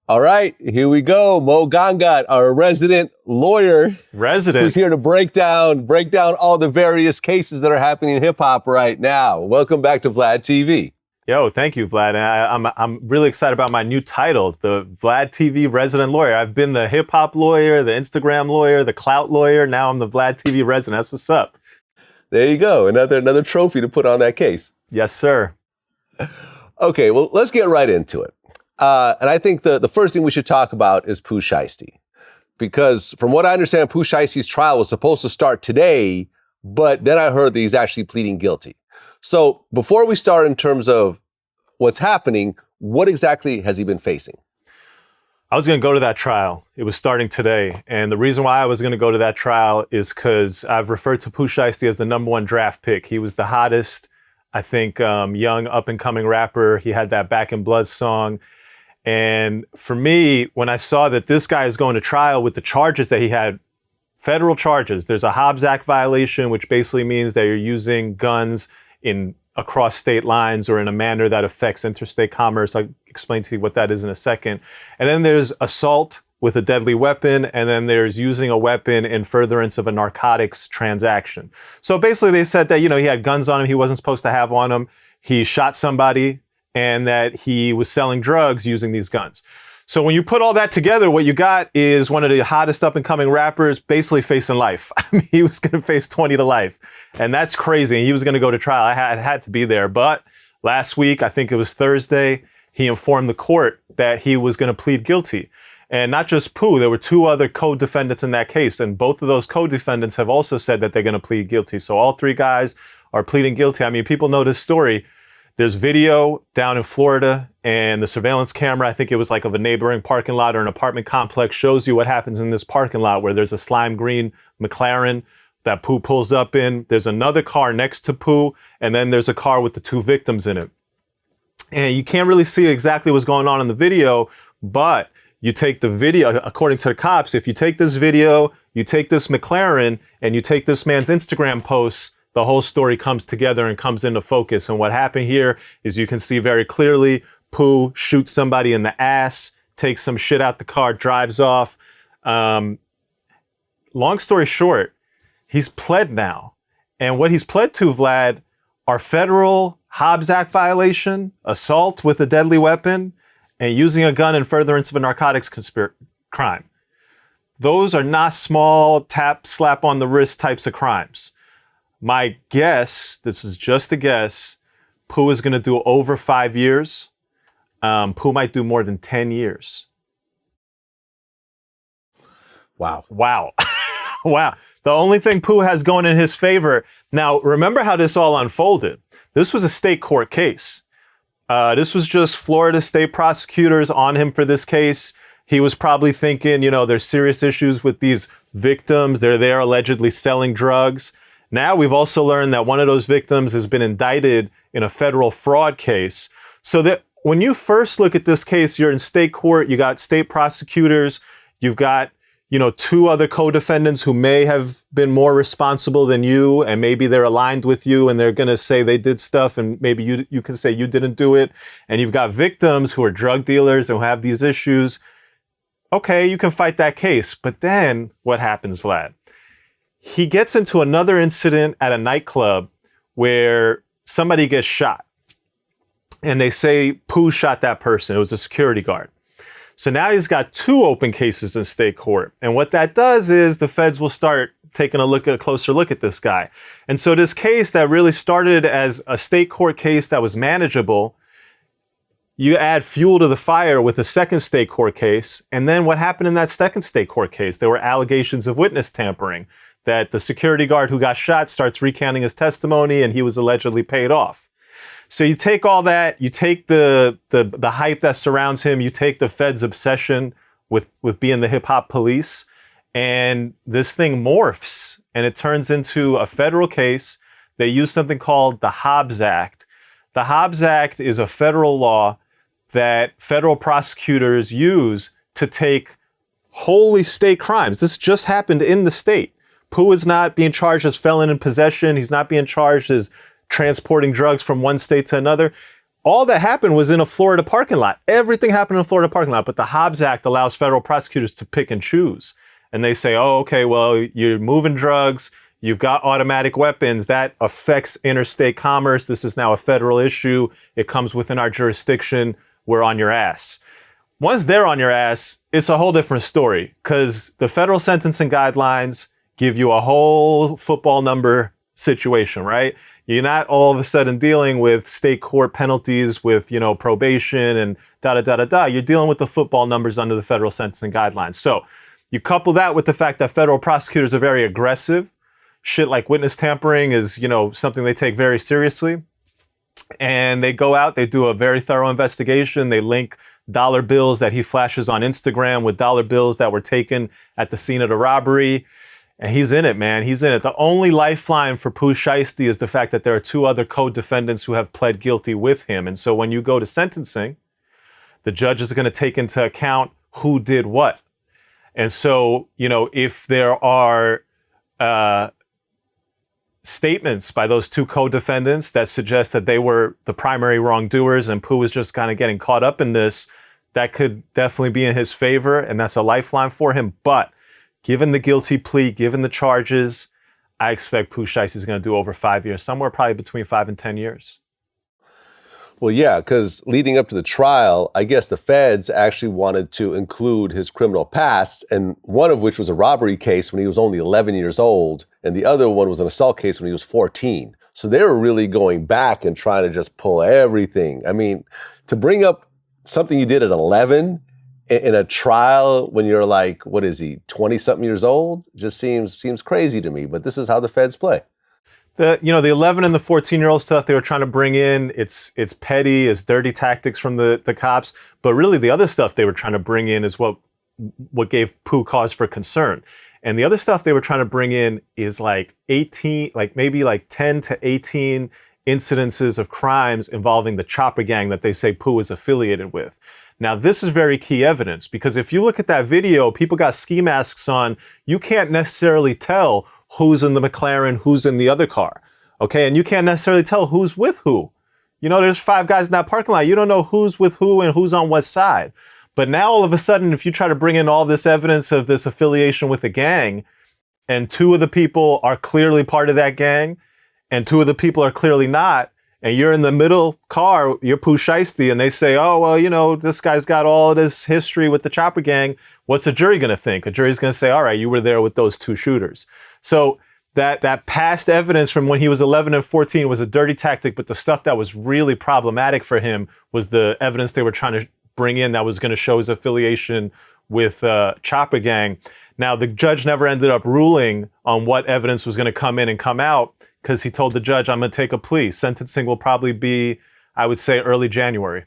All right, here we go. Moe Gangat, our resident lawyer, who's here to break down all the various cases that are happening in hip hop right now. Welcome back to VladTV. Yo, thank you, Vlad. And I'm really excited about my new title, the VladTV resident lawyer. I've been the hip hop lawyer, the Instagram lawyer, the clout lawyer. Now I'm the VladTV resident. That's what's up. There you go. Another trophy to put on that case. Yes, sir. Okay, well, let's get right into it. And I think the first thing we should talk about is Pooh Shiesty. Because from what I understand, Pooh Shiesty's trial was supposed to start today, but then I heard that he's actually pleading guilty. So before we start in terms of what's happening, what exactly has he been facing? I was going to go to that trial. It was starting today. And the reason why I was going to go to that trial is because I've referred to Pooh Shiesty as the #1 draft pick. He was the hottest, I think, young up-and-coming rapper. He had that Back in Blood song. And for me, when I saw that this guy is going to trial with the charges that he had, federal charges, there's a Hobbs Act violation, which basically means that you're using guns across state lines or in a manner that affects interstate commerce. I'll explain to you what that is in a second. And then there's assault with a deadly weapon, and then there's using a weapon in furtherance of a narcotics transaction. So basically they said that, he had guns on him he wasn't supposed to have on him. He shot somebody, and that he was selling drugs using these guns. So when you put all that together, what you got is one of the hottest up-and-coming rappers basically facing life. I mean, he was going to face 20 to life, and that's crazy. And he was going to go to trial. I had to be there. But last week, I think it was Thursday, he informed the court that he was going to plead guilty. And not just Pooh, there were 2 other co-defendants in that case. And both of those co-defendants have also said that they're going to plead guilty. So all 3 guys are pleading guilty. I mean, people know this story. There's video down in Florida, and the surveillance camera, I think it was like of a neighboring parking lot or an apartment complex, shows you what happens in this parking lot where there's a slime green McLaren that Pooh pulls up in. There's another car next to Pooh, and then there's a car with the 2 victims in it. And you can't really see exactly what's going on in the video, but you take the video, according to the cops, if you take this video, you take this McLaren, and you take this man's Instagram posts, the whole story comes together and comes into focus. And what happened here is you can see very clearly Pooh shoots somebody in the ass, takes some shit out the car, drives off. Long story short, he's pled now. And what he's pled to, Vlad, are federal Hobbs Act violation, assault with a deadly weapon, and using a gun in furtherance of a narcotics crime. Those are not small slap on the wrist types of crimes. My guess, this is just a guess, Pooh is going to do over 5 years. Pooh might do more than 10 years. Wow. Wow. Wow. The only thing Pooh has going in his favor. Now, remember how this all unfolded. This was a state court case. This was just Florida state prosecutors on him for this case. He was probably thinking, there's serious issues with these victims. They're there allegedly selling drugs. Now we've also learned that one of those victims has been indicted in a federal fraud case. So that when you first look at this case, you're in state court, you got state prosecutors, you've got, 2 other co-defendants who may have been more responsible than you, and maybe they're aligned with you and they're going to say they did stuff, and maybe you can say you didn't do it. And you've got victims who are drug dealers and who have these issues. Okay, you can fight that case. But then what happens, Vlad? He gets into another incident at a nightclub where somebody gets shot. And they say Pooh shot that person. It was a security guard. So now he's got 2 open cases in state court. And what that does is the feds will start taking a closer look at this guy. And so this case that really started as a state court case that was manageable, you add fuel to the fire with a second state court case. And then what happened in that second state court case? There were allegations of witness tampering, that the security guard who got shot starts recanting his testimony and he was allegedly paid off. So you take all that, you take the hype that surrounds him, you take the Fed's obsession with being the hip hop police, and this thing morphs and it turns into a federal case. They use something called the Hobbs Act. The Hobbs Act is a federal law that federal prosecutors use to take wholly state crimes. This just happened in the state. Pooh is not being charged as felon in possession. He's not being charged as transporting drugs from one state to another. all that happened was in a Florida parking lot. Everything happened in a Florida parking lot, but the Hobbs Act allows federal prosecutors to pick and choose. And they say, oh, okay, well, you're moving drugs, you've got automatic weapons, that affects interstate commerce. This is now a federal issue. It comes within our jurisdiction. We're on your ass. Once they're on your ass, it's a whole different story, because the federal sentencing guidelines give you a whole football number situation, right? You're not all of a sudden dealing with state court penalties with, probation and da-da-da-da-da. You're dealing with the football numbers under the federal sentencing guidelines. So you couple that with the fact that federal prosecutors are very aggressive. Shit like witness tampering is, something they take very seriously. And they go out, they do a very thorough investigation. They link dollar bills that he flashes on Instagram with dollar bills that were taken at the scene of the robbery. And he's in it, man. He's in it. The only lifeline for Pooh Shiesty is the fact that there are 2 other co-defendants who have pled guilty with him. And so when you go to sentencing, the judge is going to take into account who did what. And so, if there are statements by those 2 co-defendants that suggest that they were the primary wrongdoers and Pooh was just kind of getting caught up in this, that could definitely be in his favor. And that's a lifeline for him. But given the guilty plea, given the charges, I expect Pooh Shiesty is going to do over 5 years, somewhere probably between 5 and 10 years. Well, yeah, because leading up to the trial, I guess the feds actually wanted to include his criminal past, and one of which was a robbery case when he was only 11 years old, and the other one was an assault case when he was 14. So they were really going back and trying to just pull everything. I mean, to bring up something you did at 11 in a trial when you're like, what is he, 20-something years old, just seems crazy to me. But this is how the feds play. The 11 and the 14-year-old stuff they were trying to bring in, it's petty, it's dirty tactics from the cops. But really the other stuff they were trying to bring in is what gave Pooh cause for concern. And the other stuff they were trying to bring in is like 10 to 18 incidences of crimes involving the Chopper Gang that they say Pooh is affiliated with. Now, this is very key evidence, because if you look at that video, people got ski masks on. You can't necessarily tell who's in the McLaren, who's in the other car, okay? And you can't necessarily tell who's with who. There's 5 guys in that parking lot. You don't know who's with who and who's on what side. But now all of a sudden, if you try to bring in all this evidence of this affiliation with a gang, and 2 of the people are clearly part of that gang, and 2 of the people are clearly not, and you're in the middle car, you're Pooh Shiesty, and they say, oh, well, this guy's got all this history with the Chopper Gang. What's a jury going to think? A jury's going to say, all right, you were there with those 2 shooters. So that past evidence from when he was 11 and 14 was a dirty tactic, but the stuff that was really problematic for him was the evidence they were trying to bring in that was going to show his affiliation with Chopper Gang. Now, the judge never ended up ruling on what evidence was going to come in and come out, because he told the judge, I'm going to take a plea. Sentencing will probably be, I would say, early January.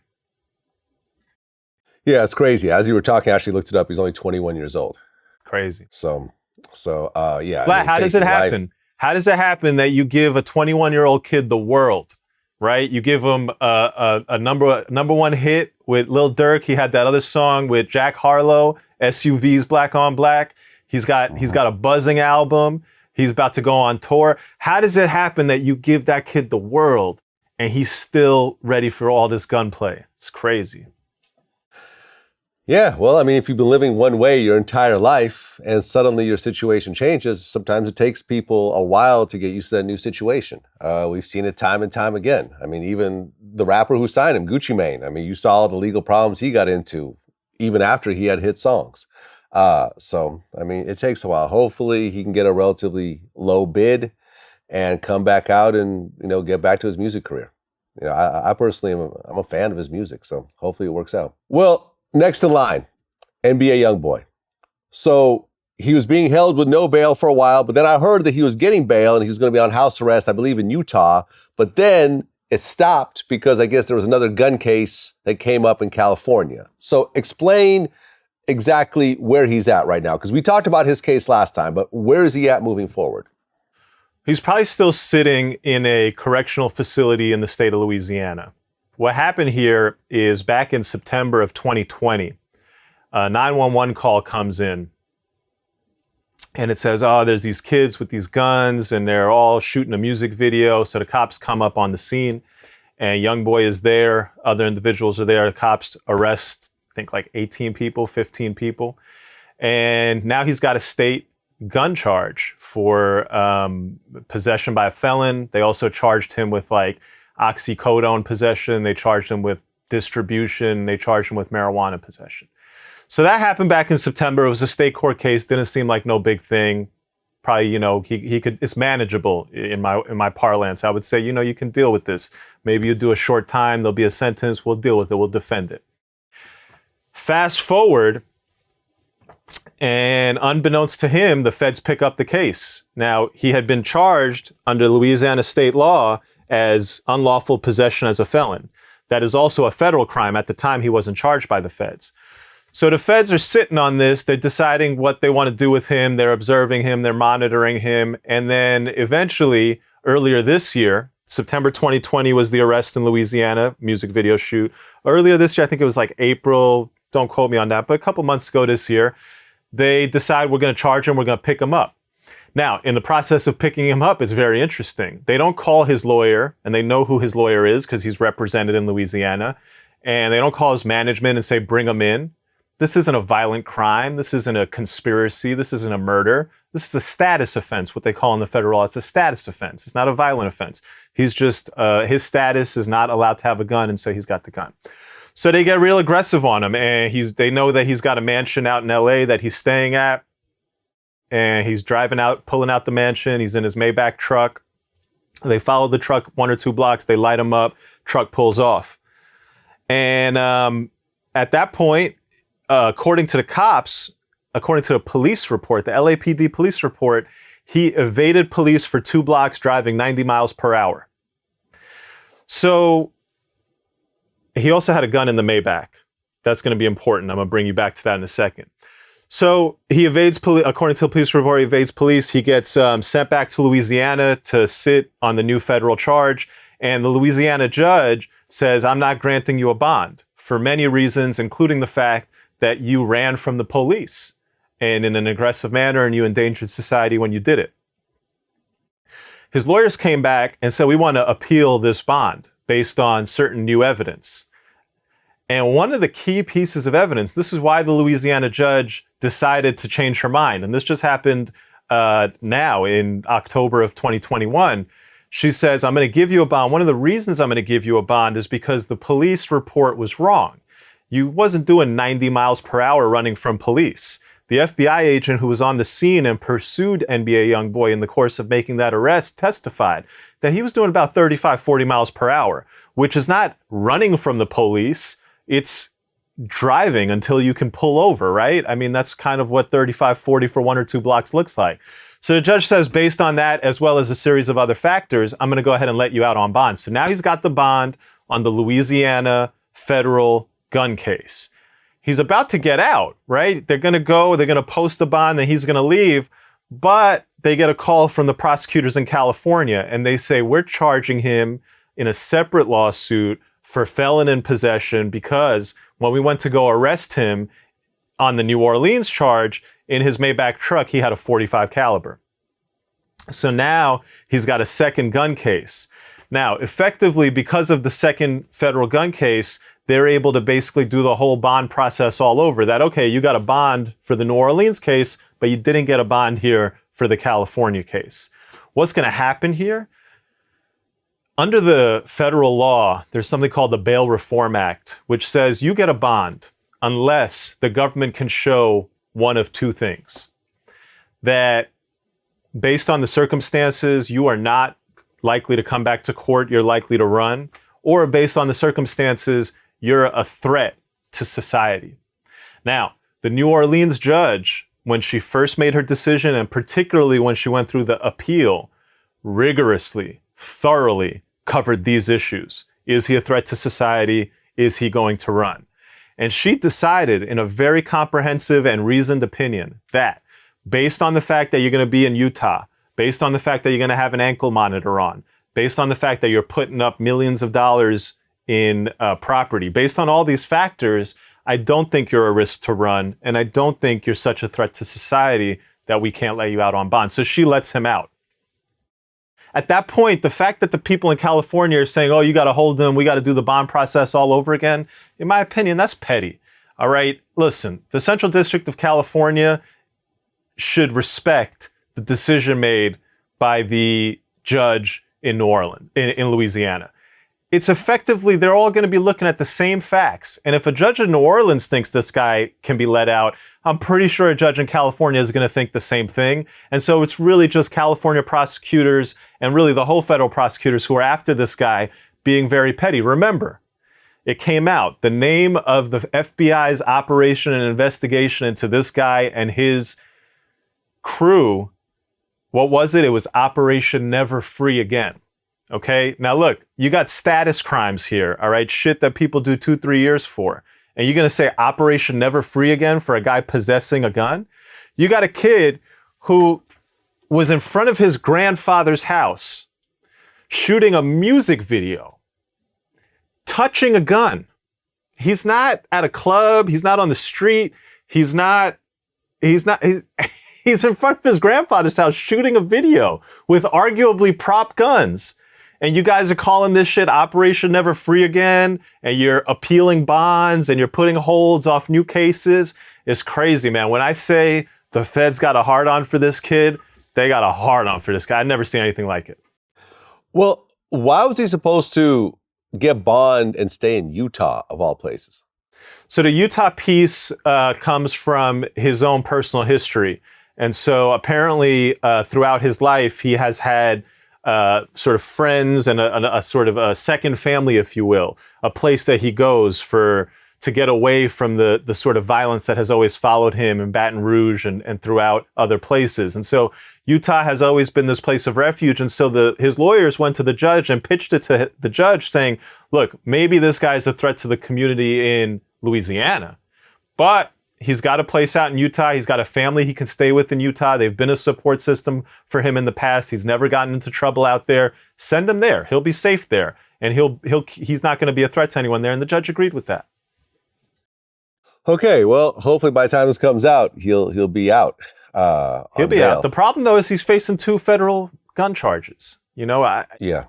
Yeah, it's crazy. As you were talking, I actually looked it up. He's only 21 years old. Crazy. So yeah. Vlad, how does it happen? How does it happen that you give a 21-year-old kid the world, right? You give him a number 1 hit with Lil Durk. He had that other song with Jack Harlow, SUVs Black on Black. He's got a buzzing album. He's about to go on tour. How does it happen that you give that kid the world and he's still ready for all this gunplay? It's crazy. Yeah, well, I mean, if you've been living one way your entire life and suddenly your situation changes, sometimes it takes people a while to get used to that new situation. We've seen it time and time again. I mean, even the rapper who signed him, Gucci Mane, I mean, you saw all the legal problems he got into even after he had hit songs. So, I mean, it takes a while. Hopefully he can get a relatively low bid and come back out and, get back to his music career. I personally I'm a fan of his music, so hopefully it works out. Well, next in line, NBA YoungBoy. So he was being held with no bail for a while, but then I heard that he was getting bail and he was going to be on house arrest, I believe in Utah, but then it stopped because I guess there was another gun case that came up in California. So explain exactly where he's at right now, because we talked about his case last time, but where is he at moving forward? He's probably still sitting in a correctional facility in the state of Louisiana. What happened here is back in September of 2020, a 911 call comes in and it says, oh, there's these kids with these guns and they're all shooting a music video. So the cops come up on the scene and YoungBoy is there. Other individuals are there. The cops arrest, I think, like 18 people, 15 people. And now he's got a state gun charge for possession by a felon. They also charged him with like oxycodone possession. They charged him with distribution. They charged him with marijuana possession. So that happened back in September. It was a state court case. Didn't seem like no big thing. Probably, he could, it's manageable in my parlance. I would say, you can deal with this. Maybe you do a short time. There'll be a sentence. We'll deal with it. We'll defend it. Fast forward, and unbeknownst to him, the feds pick up the case. Now, he had been charged under Louisiana state law as unlawful possession as a felon. That is also a federal crime. At the time, he wasn't charged by the feds. So the feds are sitting on this. They're deciding what they want to do with him. They're observing him. They're monitoring him. And then eventually, earlier this year, September 2020 was the arrest in Louisiana, music video shoot. Earlier this year, I think it was like April, don't quote me on that, but a couple months ago this year, they decide we're going to charge him, we're going to pick him up. Now, in the process of picking him up, it's very interesting. They don't call his lawyer, and they know who his lawyer is because he's represented in Louisiana, and they don't call his management and say, bring him in. This isn't a violent crime. This isn't a conspiracy. This isn't a murder. This is a status offense, what they call in the federal law. It's a status offense. It's not a violent offense. He's just, his status is not allowed to have a gun, and so he's got the gun. So they get real aggressive on him, and they know that he's got a mansion out in LA that he's staying at, and he's driving out, pulling out the mansion. He's in his Maybach truck. They follow the truck 1 or 2 blocks. They light him up. Truck pulls off. And at that point, according to the cops, according to a police report, the LAPD police report, he evaded police for 2 blocks driving 90 miles per hour. So he also had a gun in the Maybach. That's going to be important. I'm going to bring you back to that in a second. So he evades police. According to the police report, he evades police. He gets sent back to Louisiana to sit on the new federal charge. And the Louisiana judge says, I'm not granting you a bond for many reasons, including the fact that you ran from the police and in an aggressive manner and you endangered society when you did it. His lawyers came back and said, we want to appeal this bond based on certain new evidence. And one of the key pieces of evidence, this is why the Louisiana judge decided to change her mind. And this just happened now in October of 2021. She says, I'm going to give you a bond. One of the reasons I'm going to give you a bond is because the police report was wrong. You wasn't doing 90 miles per hour running from police. The FBI agent who was on the scene and pursued NBA YoungBoy in the course of making that arrest testified that he was doing about 35, 40 miles per hour, which is not running from the police. It's driving until you can pull over, right? I mean, that's kind of what 35, 40 for 1 or 2 blocks looks like. So the judge says, based on that, as well as a series of other factors, I'm going to go ahead and let you out on bond. So now he's got the bond on the Louisiana federal gun case. He's about to get out, right? They're going to post the bond, and he's going to leave. But they get a call from the prosecutors in California, and they say, we're charging him in a separate lawsuit for felon in possession because when we went to go arrest him on the New Orleans charge, in his Maybach truck, he had a .45 caliber. So now he's got a second gun case. Now, effectively, because of the second federal gun case, they're able to basically do the whole bond process all over. That, okay, you got a bond for the New Orleans case, but you didn't get a bond here for the California case. What's going to happen here? Under the federal law, there's something called the Bail Reform Act, which says you get a bond unless the government can show one of 2 things. That based on the circumstances, you are not likely to come back to court, you're likely to run, or based on the circumstances, you're a threat to society. Now, the New Orleans judge, when she first made her decision, and particularly when she went through the appeal, rigorously, thoroughly covered these issues. Is he a threat to society? Is he going to run? And she decided in a very comprehensive and reasoned opinion that based on the fact that you're going to be in Utah, based on the fact that you're going to have an ankle monitor on, based on the fact that you're putting up millions of dollars in property, based on all these factors, I don't think you're a risk to run, and I don't think you're such a threat to society that we can't let you out on bond. So she lets him out. At that point, the fact that the people in California are saying, oh, you got to hold him, we got to do the bond process all over again, in my opinion, that's petty. All right, listen, the Central District of California should respect the decision made by the judge in New Orleans, in Louisiana. It's effectively, they're all going to be looking at the same facts. And if a judge in New Orleans thinks this guy can be let out, I'm pretty sure a judge in California is going to think the same thing. And so it's really just California prosecutors and really the whole federal prosecutors who are after this guy being very petty. Remember, it came out, the name of the FBI's operation and investigation into this guy and his crew, what was it? It was Operation Never Free Again. Okay, now look, you got status crimes here, all right? Shit that people do 2-3 years for. And you're gonna say Operation Never Free Again for a guy possessing a gun? You got a kid who was in front of his grandfather's house shooting a music video, touching a gun. He's not at a club, he's not on the street, he's in front of his grandfather's house shooting a video with arguably prop guns. And you guys are calling this shit Operation Never Free Again, and you're appealing bonds, and you're putting holds off new cases. It's crazy, man. When I say the feds got a hard-on for this kid, they got a hard-on for this guy. I've never seen anything like it. Well, why was he supposed to get bond and stay in Utah, of all places? So the Utah piece comes from his own personal history. And so apparently throughout his life, he has had sort of friends and a sort of a second family, if you will, a place that he goes to get away from the sort of violence that has always followed him in Baton Rouge and throughout other places. And so Utah has always been this place of refuge. And so his lawyers went to the judge and pitched it to the judge saying, look, maybe this guy's a threat to the community in Louisiana, but he's got a place out in Utah. He's got a family he can stay with in Utah. They've been a support system for him in the past. He's never gotten into trouble out there. Send him there. He'll be safe there. And he's not going to be a threat to anyone there. And the judge agreed with that. Okay, well, hopefully by the time this comes out, he'll be out. He'll be out. The problem, though, is he's facing 2 federal gun charges. You know, Yeah,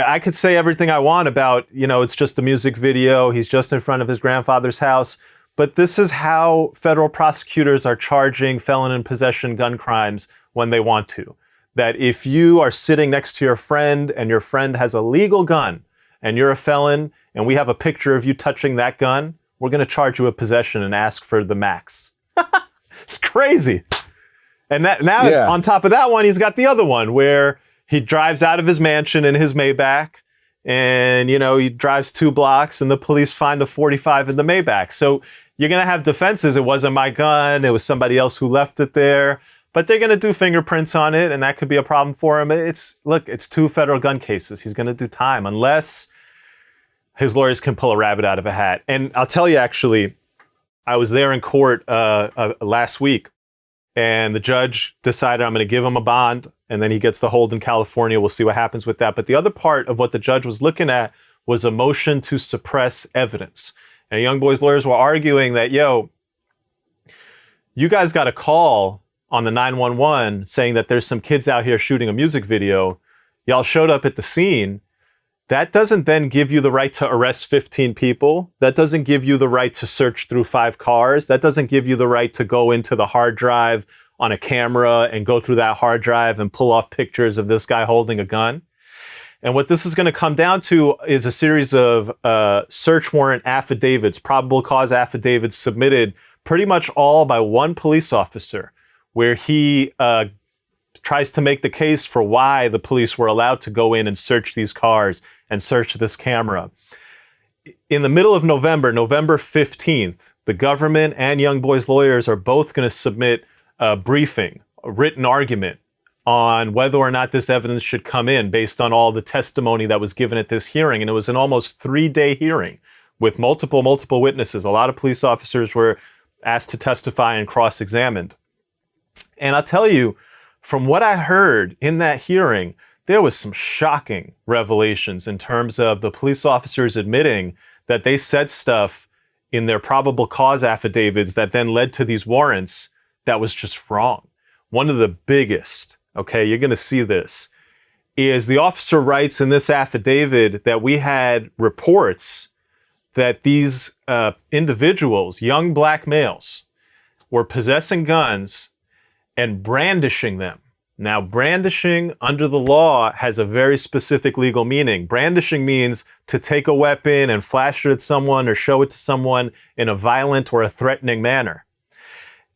I could say everything I want about, it's just a music video. He's just in front of his grandfather's house. But this is how federal prosecutors are charging felon in possession gun crimes when they want to. That if you are sitting next to your friend and your friend has a legal gun and you're a felon and we have a picture of you touching that gun, we're going to charge you with possession and ask for the max. It's crazy. And now on top of that one, he's got the other one where he drives out of his mansion in his Maybach and, he drives 2 blocks and the police find a .45 in the Maybach. So you're going to have defenses. It wasn't my gun. It was somebody else who left it there. But they're going to do fingerprints on it, and that could be a problem for him. It's 2 federal gun cases. He's going to do time unless his lawyers can pull a rabbit out of a hat. And I'll tell you, actually, I was there in court last week, and the judge decided I'm going to give him a bond, and then he gets the hold in California. We'll see what happens with that. But the other part of what the judge was looking at was a motion to suppress evidence. And YoungBoy's lawyers were arguing that, you guys got a call on the 911 saying that there's some kids out here shooting a music video. Y'all showed up at the scene. That doesn't then give you the right to arrest 15 people. That doesn't give you the right to search through 5 cars. That doesn't give you the right to go into the hard drive on a camera and go through that hard drive and pull off pictures of this guy holding a gun. And what this is going to come down to is a series of search warrant affidavits, probable cause affidavits submitted pretty much all by one police officer, where he tries to make the case for why the police were allowed to go in and search these cars and search this camera. In the middle of November, November 15th, the government and YoungBoy's lawyers are both going to submit a briefing, a written argument on whether or not this evidence should come in based on all the testimony that was given at this hearing. And it was an almost 3-day hearing with multiple witnesses. A lot of police officers were asked to testify and cross-examined. And I'll tell you, from what I heard in that hearing, there was some shocking revelations in terms of the police officers admitting that they said stuff in their probable cause affidavits that then led to these warrants that was just wrong. One of the biggest, okay, you're going to see this, is the officer writes in this affidavit that we had reports that these individuals, young black males, were possessing guns and brandishing them. Now, brandishing under the law has a very specific legal meaning. Brandishing means to take a weapon and flash it at someone or show it to someone in a violent or a threatening manner.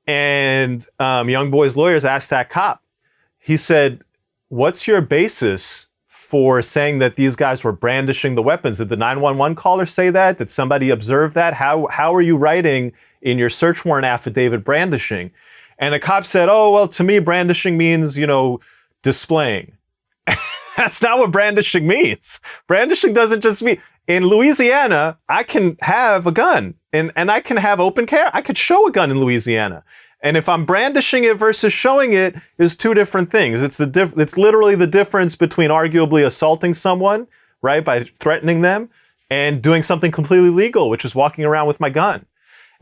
And YoungBoy's lawyers asked that cop. He said, what's your basis for saying that these guys were brandishing the weapons? Did the 911 caller say that? Did somebody observe that? How are you writing in your search warrant affidavit brandishing? And the cop said, oh, well, to me, brandishing means, displaying. That's not what brandishing means. Brandishing doesn't just mean, in Louisiana, I can have a gun and I can have open carry. I could show a gun in Louisiana. And if I'm brandishing it versus showing it is two different things. It's literally the difference between arguably assaulting someone, right, by threatening them, and doing something completely legal, which is walking around with my gun.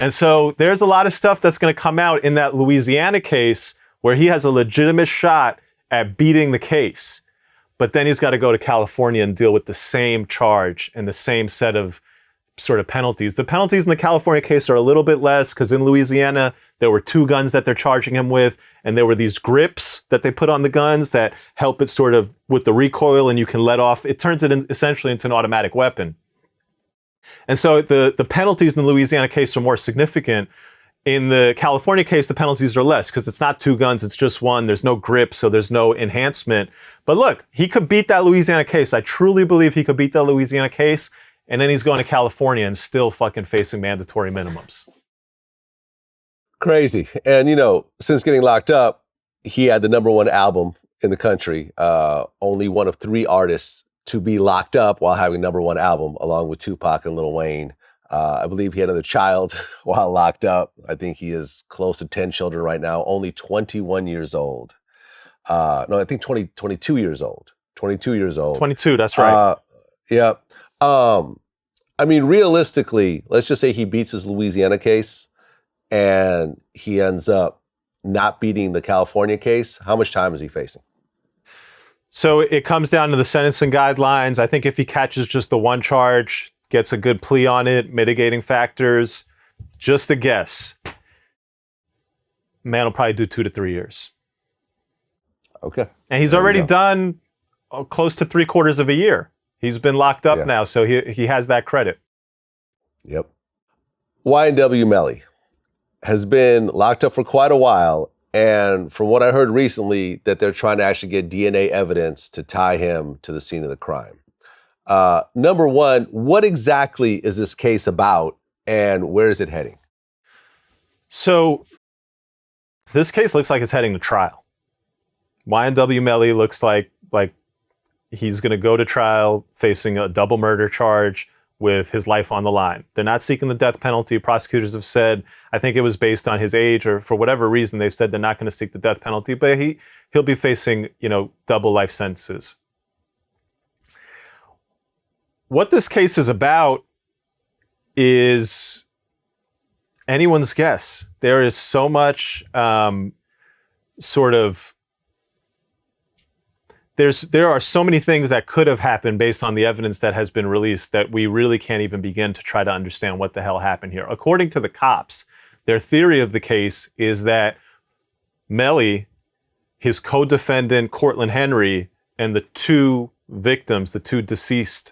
And so there's a lot of stuff that's going to come out in that Louisiana case where he has a legitimate shot at beating the case. But then he's got to go to California and deal with the same charge and the same set of sort of penalties. The penalties in the California case are a little bit less because in Louisiana, there were 2 guns that they're charging him with. And there were these grips that they put on the guns that help it sort of with the recoil and you can let off. It turns it essentially into an automatic weapon. And so the penalties in the Louisiana case are more significant. In the California case, the penalties are less because it's not 2 guns, it's just 1. There's no grip, so there's no enhancement. But look, he could beat that Louisiana case. I truly believe he could beat that Louisiana case. And then he's going to California and still fucking facing mandatory minimums. Crazy. And, since getting locked up, he had the #1 album in the country. Only one of 3 artists to be locked up while having #1 album, along with Tupac and Lil Wayne. I believe he had another child while locked up. I think he is close to 10 children right now, only 21 years old. No, I think 22 years old. 22 years old. 22, that's right. Yeah. Realistically, let's just say he beats his Louisiana case and he ends up not beating the California case. How much time is he facing? So it comes down to the sentencing guidelines. I think if he catches just the 1 charge, gets a good plea on it, mitigating factors, just a guess, man will probably do 2 to 3 years. Okay. And he's already done close to 3/4 of a year. He's been locked up now, so he has that credit. Yep. YNW Melly has been locked up for quite a while. And from what I heard recently, that they're trying to actually get DNA evidence to tie him to the scene of the crime. #1, what exactly is this case about and where is it heading? So this case looks like it's heading to trial. YNW Melly looks like he's going to go to trial facing a double murder charge with his life on the line. They're not seeking the death penalty. Prosecutors have said, I think it was based on his age or for whatever reason, they've said they're not going to seek the death penalty, but he'll be facing, double life sentences. What this case is about is anyone's guess. There is so much there are so many things that could have happened based on the evidence that has been released that we really can't even begin to try to understand what the hell happened here. According to the cops, their theory of the case is that Melly, his co-defendant, Cortland Henry, and the 2 victims, the 2 deceased,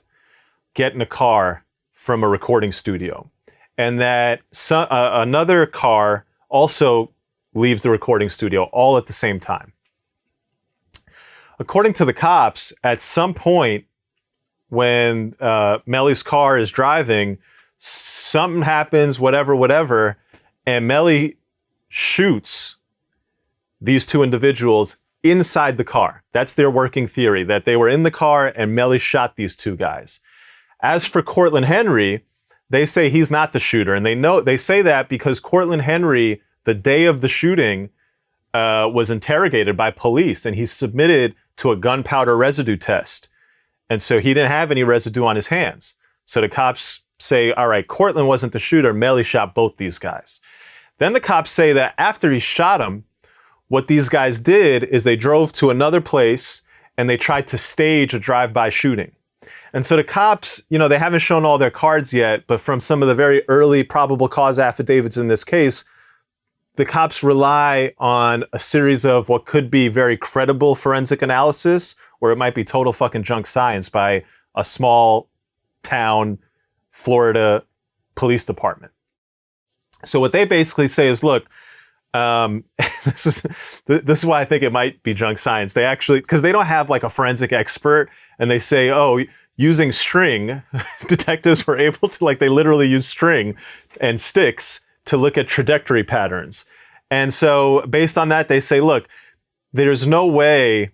get in a car from a recording studio. And that another car also leaves the recording studio all at the same time. According to the cops, at some point when Melly's car is driving, something happens, whatever, and Melly shoots these 2 individuals inside the car. That's their working theory, that they were in the car and Melly shot these 2 guys. As for Cortland Henry, they say he's not the shooter, and they say that because Cortland Henry, the day of the shooting, was interrogated by police, and he submitted to a gunpowder residue test. And so he didn't have any residue on his hands. So the cops say, all right, Cortland wasn't the shooter. Melly shot both these guys. Then the cops say that after he shot him, what these guys did is they drove to another place and they tried to stage a drive-by shooting. And so the cops, they haven't shown all their cards yet, but from some of the very early probable cause affidavits in this case, the cops rely on a series of what could be very credible forensic analysis, or it might be total fucking junk science by a small town Florida police department. So what they basically say is, look, this is why I think it might be junk science. They actually, because they don't have like a forensic expert, and they say, oh, using string, detectives were able to, they literally use string and sticks to look at trajectory patterns. And so based on that, they say, look, there's no way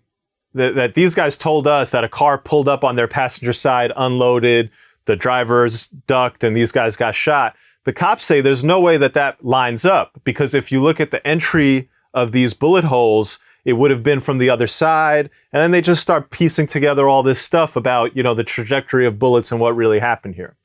that these guys told us that a car pulled up on their passenger side, unloaded, the drivers ducked, and these guys got shot. The cops say there's no way that lines up, because if you look at the entry of these bullet holes, it would have been from the other side. And then they just start piecing together all this stuff about, the trajectory of bullets and what really happened here.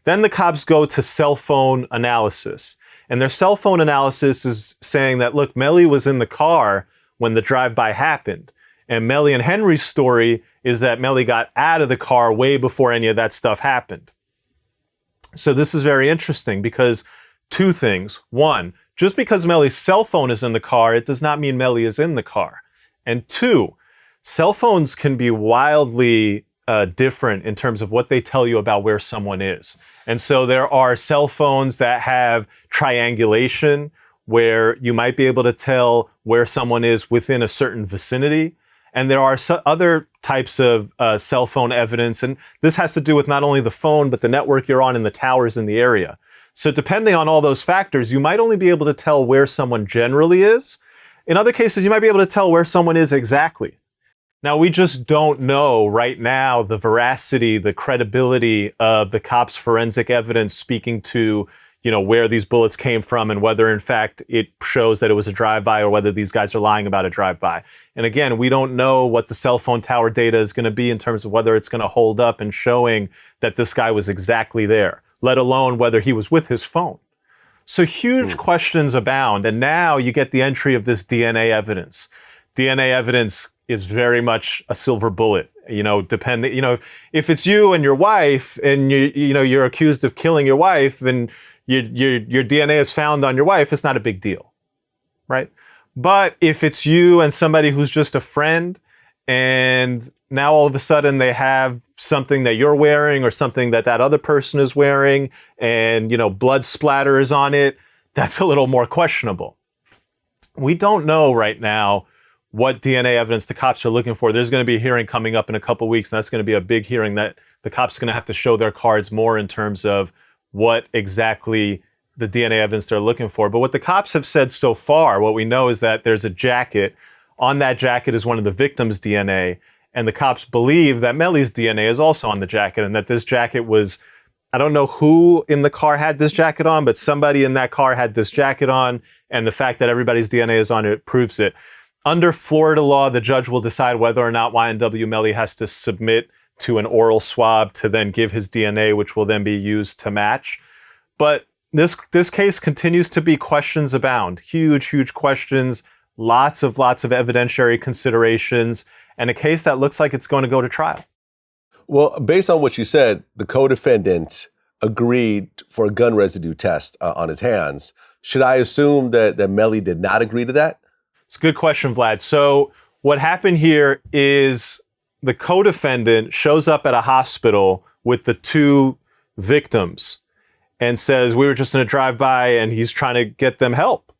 Then the cops go to cell phone analysis. And their cell phone analysis is saying that, look, Melly was in the car when the drive-by happened. And Melly and Henry's story is that Melly got out of the car way before any of that stuff happened. So this is very interesting because two things. One, just because Melly's cell phone is in the car, it does not mean Melly is in the car. And two, cell phones can be wildly different in terms of what they tell you about where someone is. And so there are cell phones that have triangulation, where you might be able to tell where someone is within a certain vicinity. And there are other types of cell phone evidence. And this has to do with not only the phone, but the network you're on and the towers in the area. So depending on all those factors, you might only be able to tell where someone generally is. In other cases, you might be able to tell where someone is exactly. Now, we just don't know right now the veracity, the credibility of the cops' forensic evidence speaking to, where these bullets came from and whether, in fact, it shows that it was a drive-by or whether these guys are lying about a drive-by. And again, we don't know what the cell phone tower data is going to be in terms of whether it's going to hold up and showing that this guy was exactly there, let alone whether he was with his phone. So huge questions abound. And now you get the entry of this DNA evidence. DNA evidence is very much a silver bullet. Depending, if it's you and your wife and you're accused of killing your wife and your DNA is found on your wife, it's not a big deal, right? But if it's you and somebody who's just a friend, and now all of a sudden they have something that you're wearing or something that other person is wearing, and blood splatters on it, that's a little more questionable. We don't know right now what DNA evidence the cops are looking for. There's going to be a hearing coming up in a couple weeks, and that's going to be a big hearing that the cops are going to have to show their cards more in terms of what exactly the DNA evidence they're looking for. But what the cops have said so far, what we know is that there's a jacket. On that jacket is one of the victims' DNA, and the cops believe that Melly's DNA is also on the jacket, and that this jacket was, I don't know who in the car had this jacket on, but somebody in that car had this jacket on, and the fact that everybody's DNA is on it proves it. Under Florida law, the judge will decide whether or not YNW Melly has to submit to an oral swab to then give his DNA, which will then be used to match. But this case continues to be questions abound. Huge questions, lots of evidentiary considerations, and a case that looks like it's going to go to trial. Well, based on what you said, the co-defendant agreed for a gun residue test on his hands. Should I assume that Melly did not agree to that? It's a good question, Vlad. So what happened here is the co-defendant shows up at a hospital with the two victims and says, we were just in a drive-by, and he's trying to get them help.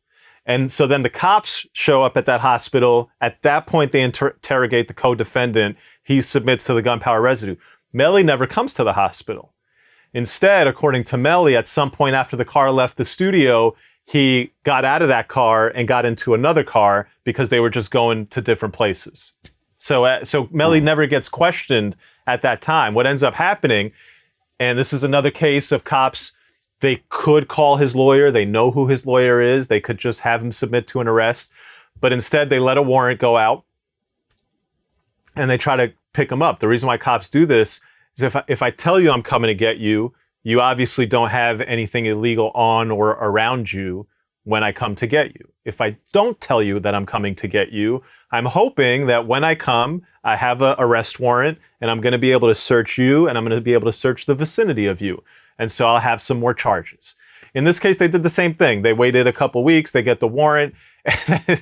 And so then the cops show up at that hospital. At that point, they interrogate the co-defendant. He submits to the gunpowder residue. Melly never comes to the hospital. Instead, according to Melly, at some point after the car left the studio, he got out of that car and got into another car because they were just going to different places. So Melly never gets questioned at that time. What ends up happening, and this is another case of cops, they could call his lawyer. They know who his lawyer is. They could just have him submit to an arrest. But instead, they let a warrant go out and they try to pick him up. The reason why cops do this is if I tell you I'm coming to get you, you obviously don't have anything illegal on or around you when I come to get you. If I don't tell you that I'm coming to get you, I'm hoping that when I come, I have an arrest warrant and I'm going to be able to search you and I'm going to be able to search the vicinity of you. And so I'll have some more charges. In this case, they did the same thing. They waited a couple weeks, they get the warrant, and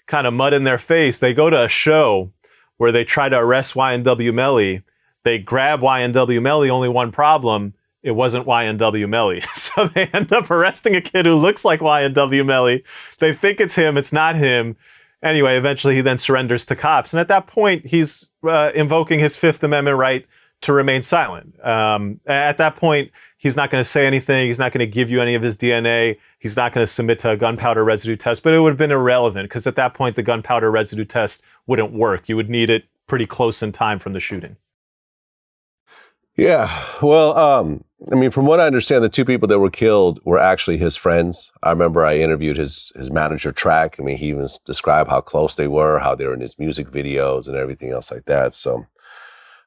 kind of mud in their face. They go to a show where they try to arrest YNW Melly. They grab YNW Melly, only one problem. It wasn't YNW Melly. So they end up arresting a kid who looks like YNW Melly. They think it's him. It's not him. Anyway, eventually he then surrenders to cops. And at that point, he's invoking his Fifth Amendment right to remain silent. At that point, he's not going to say anything. He's not going to give you any of his DNA. He's not going to submit to a gunpowder residue test. But it would have been irrelevant because at that point, the gunpowder residue test wouldn't work. You would need it pretty close in time from the shooting. Yeah, well, I mean, from what I understand, the two people that were killed were actually his friends. I remember I interviewed his manager, Track. I mean, he even described how close they were, how they were in his music videos and everything else like that. So,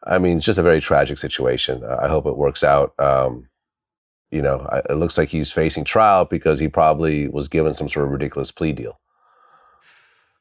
I mean, it's just a very tragic situation. I hope it works out. You know, it looks like he's facing trial because he probably was given some sort of ridiculous plea deal.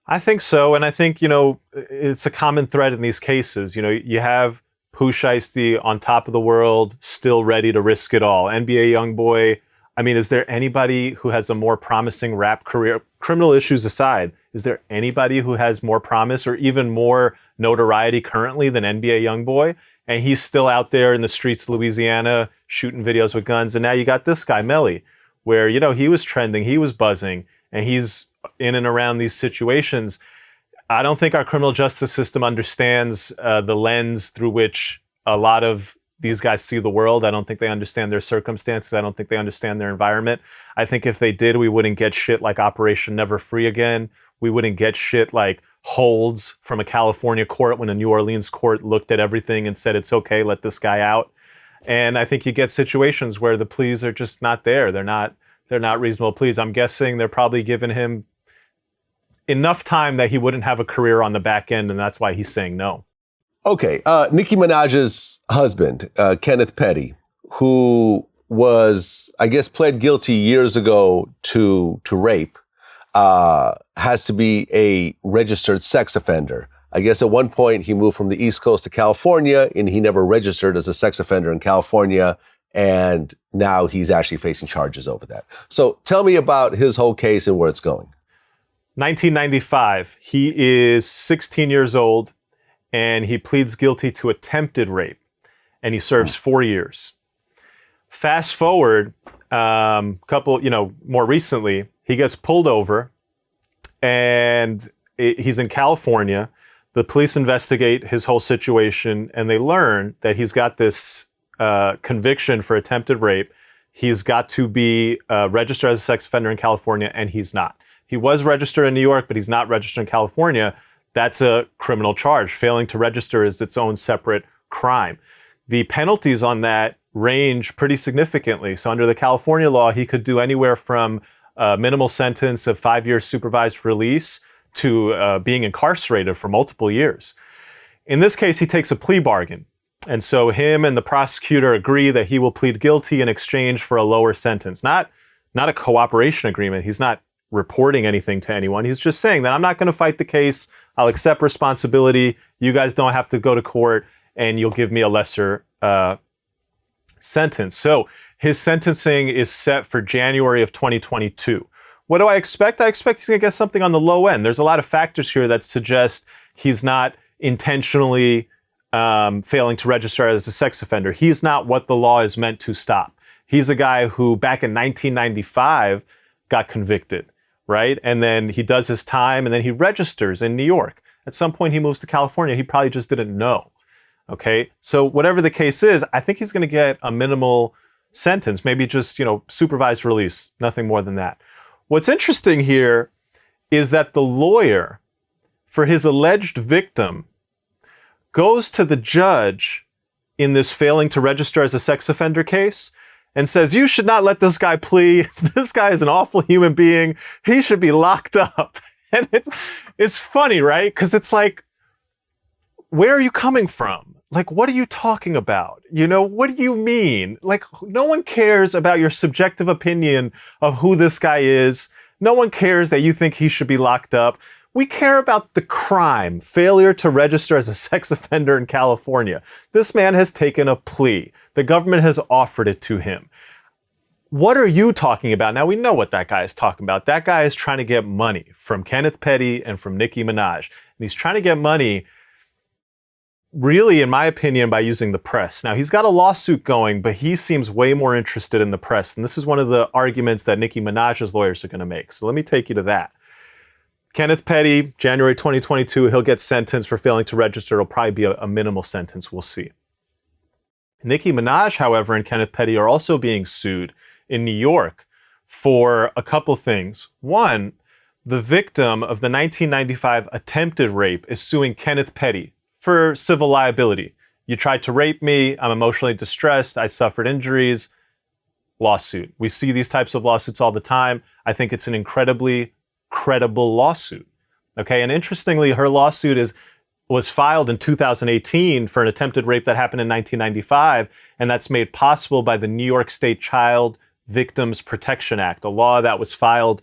I think so. And I think, you know, it's a common thread in these cases. You know, you have Pooh Shiesty on top of the world, still ready to risk it all. NBA YoungBoy. I mean, is there anybody who has a more promising rap career, criminal issues aside, is there anybody who has more promise or even more notoriety currently than NBA YoungBoy? And he's still out there in the streets of Louisiana shooting videos with guns. And now you got this guy, Melly, where, you know, he was trending, he was buzzing, and he's in and around these situations. I don't think our criminal justice system understands the lens through which a lot of these guys see the world. I don't think they understand their circumstances. I don't think they understand their environment. I think if they did, we wouldn't get shit like Operation Never Free Again. We wouldn't get shit like holds from a California court when a New Orleans court looked at everything and said, it's okay, let this guy out. And I think you get situations where the pleas are just not there. They're not reasonable pleas. I'm guessing they're probably giving him enough time that he wouldn't have a career on the back end, and that's why he's saying no. Okay, Nicki Minaj's husband, Kenneth Petty, who was, I guess, pled guilty years ago to rape, has to be a registered sex offender. I guess at one point he moved from the East Coast to California and he never registered as a sex offender in California. And now he's actually facing charges over that. So tell me about his whole case and where it's going. 1995, he is 16 years old and he pleads guilty to attempted rape and he serves 4 years. Fast forward, more recently, he gets pulled over and he's in California. The police investigate his whole situation and they learn that he's got this conviction for attempted rape. He's got to be registered as a sex offender in California and he's not. He was registered in New York, but he's not registered in California. That's a criminal charge. Failing to register is its own separate crime. The penalties on that range pretty significantly. So under the California law, he could do anywhere from a minimal sentence of 5 years supervised release to being incarcerated for multiple years. In this case, he takes a plea bargain. And so him and the prosecutor agree that he will plead guilty in exchange for a lower sentence. Not a cooperation agreement. He's not reporting anything to anyone. He's just saying that I'm not going to fight the case. I'll accept responsibility. You guys don't have to go to court and you'll give me a lesser sentence. So his sentencing is set for January of 2022. What do I expect? I expect he's going to get something on the low end. There's a lot of factors here that suggest he's not intentionally failing to register as a sex offender. He's not what the law is meant to stop. He's a guy who back in 1995 got convicted, right? And then he does his time and then he registers in New York. At some point he moves to California. He probably just didn't know. Okay. So whatever the case is, I think he's going to get a minimal sentence, maybe just, supervised release, nothing more than that. What's interesting here is that the lawyer for his alleged victim goes to the judge in this failing to register as a sex offender case and says, you should not let this guy plea. This guy is an awful human being. He should be locked up. And it's funny, right? Because it's like, where are you coming from? Like, what are you talking about? What do you mean? Like, no one cares about your subjective opinion of who this guy is. No one cares that you think he should be locked up. We care about the crime, failure to register as a sex offender in California. This man has taken a plea. The government has offered it to him. What are you talking about? Now, we know what that guy is talking about. That guy is trying to get money from Kenneth Petty and from Nicki Minaj. And he's trying to get money, really, in my opinion, by using the press. Now, he's got a lawsuit going, but he seems way more interested in the press. And this is one of the arguments that Nicki Minaj's lawyers are going to make. So let me take you to that. Kenneth Petty, January 2022, he'll get sentenced for failing to register. It'll probably be a minimal sentence. We'll see. Nicki Minaj, however, and Kenneth Petty are also being sued in New York for a couple things. One, the victim of the 1995 attempted rape is suing Kenneth Petty for civil liability. You tried to rape me. I'm emotionally distressed. I suffered injuries. Lawsuit. We see these types of lawsuits all the time. I think it's an incredibly credible lawsuit. Okay, and interestingly, her lawsuit was filed in 2018 for an attempted rape that happened in 1995, and that's made possible by the New York State Child Victims Protection Act, a law that was filed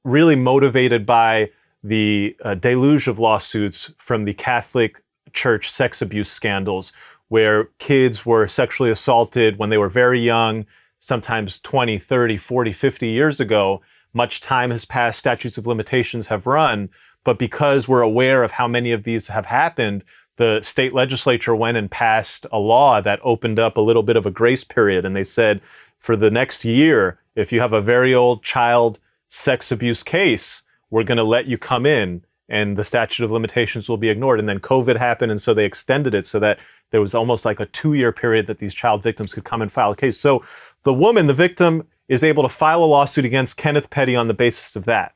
really motivated by the deluge of lawsuits from the Catholic Church sex abuse scandals, where kids were sexually assaulted when they were very young, sometimes 20, 30, 40, 50 years ago. Much time has passed, statutes of limitations have run, but because we're aware of how many of these have happened, the state legislature went and passed a law that opened up a little bit of a grace period. And they said, for the next year, if you have a very old child sex abuse case, we're going to let you come in and the statute of limitations will be ignored. And then COVID happened, and so they extended it so that there was almost like a 2-year period that these child victims could come and file a case. So the woman, the victim, is able to file a lawsuit against Kenneth Petty on the basis of that.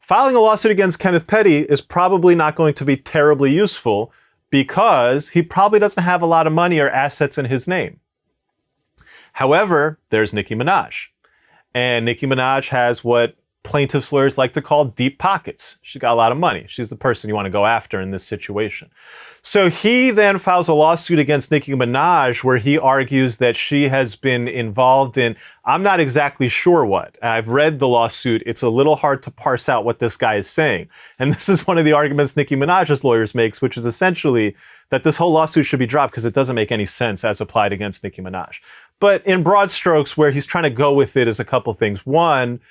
Filing a lawsuit against Kenneth Petty is probably not going to be terribly useful because he probably doesn't have a lot of money or assets in his name. However, there's Nicki Minaj. And Nicki Minaj has what plaintiffs' lawyers like to call deep pockets. She's got a lot of money. She's the person you want to go after in this situation. So he then files a lawsuit against Nicki Minaj where he argues that she has been involved in, I'm not exactly sure what. I've read the lawsuit. It's a little hard to parse out what this guy is saying. And this is one of the arguments Nicki Minaj's lawyers makes, which is essentially that this whole lawsuit should be dropped because it doesn't make any sense as applied against Nicki Minaj. But in broad strokes, where he's trying to go with it is a couple things. One,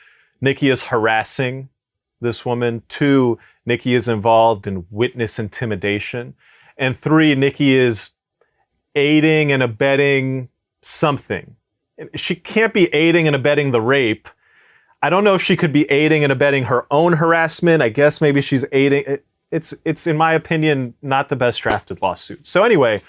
Nicki is harassing this woman. 2, Nicki is involved in witness intimidation. And 3, Nicki is aiding and abetting something. She can't be aiding and abetting the rape. I don't know if she could be aiding and abetting her own harassment. I guess maybe she's aiding. It's in my opinion, not the best drafted lawsuit. So anyway,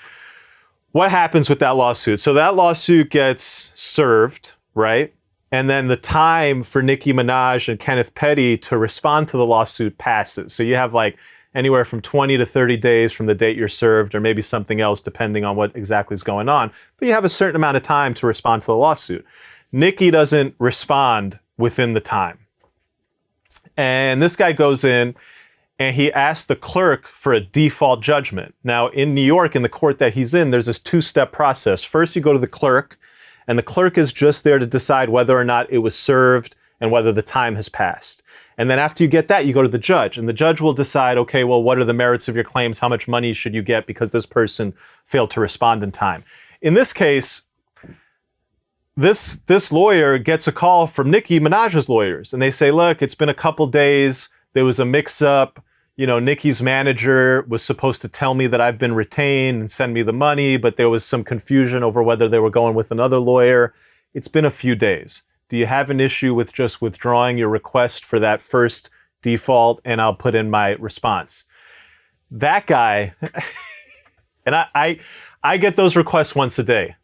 what happens with that lawsuit? So that lawsuit gets served, right? And then the time for Nicki Minaj and Kenneth Petty to respond to the lawsuit passes. So you have like anywhere from 20 to 30 days from the date you're served, or maybe something else depending on what exactly is going on. But you have a certain amount of time to respond to the lawsuit. Nicki doesn't respond within the time. And this guy goes in and he asks the clerk for a default judgment. Now in New York, in the court that he's in, there's this 2-step process. First, you go to the clerk, and the clerk is just there to decide whether or not it was served and whether the time has passed. And then after you get that, you go to the judge, and the judge will decide, okay, well, what are the merits of your claims? How much money should you get because this person failed to respond in time? In this case, this lawyer gets a call from Nicki Minaj's lawyers, and they say, look, it's been a couple days. There was a mix-up. You know, Nicki's manager was supposed to tell me that I've been retained and send me the money, but there was some confusion over whether they were going with another lawyer. It's been a few days. Do you have an issue with just withdrawing your request for that first default? And I'll put in my response. That guy, and I get those requests once a day.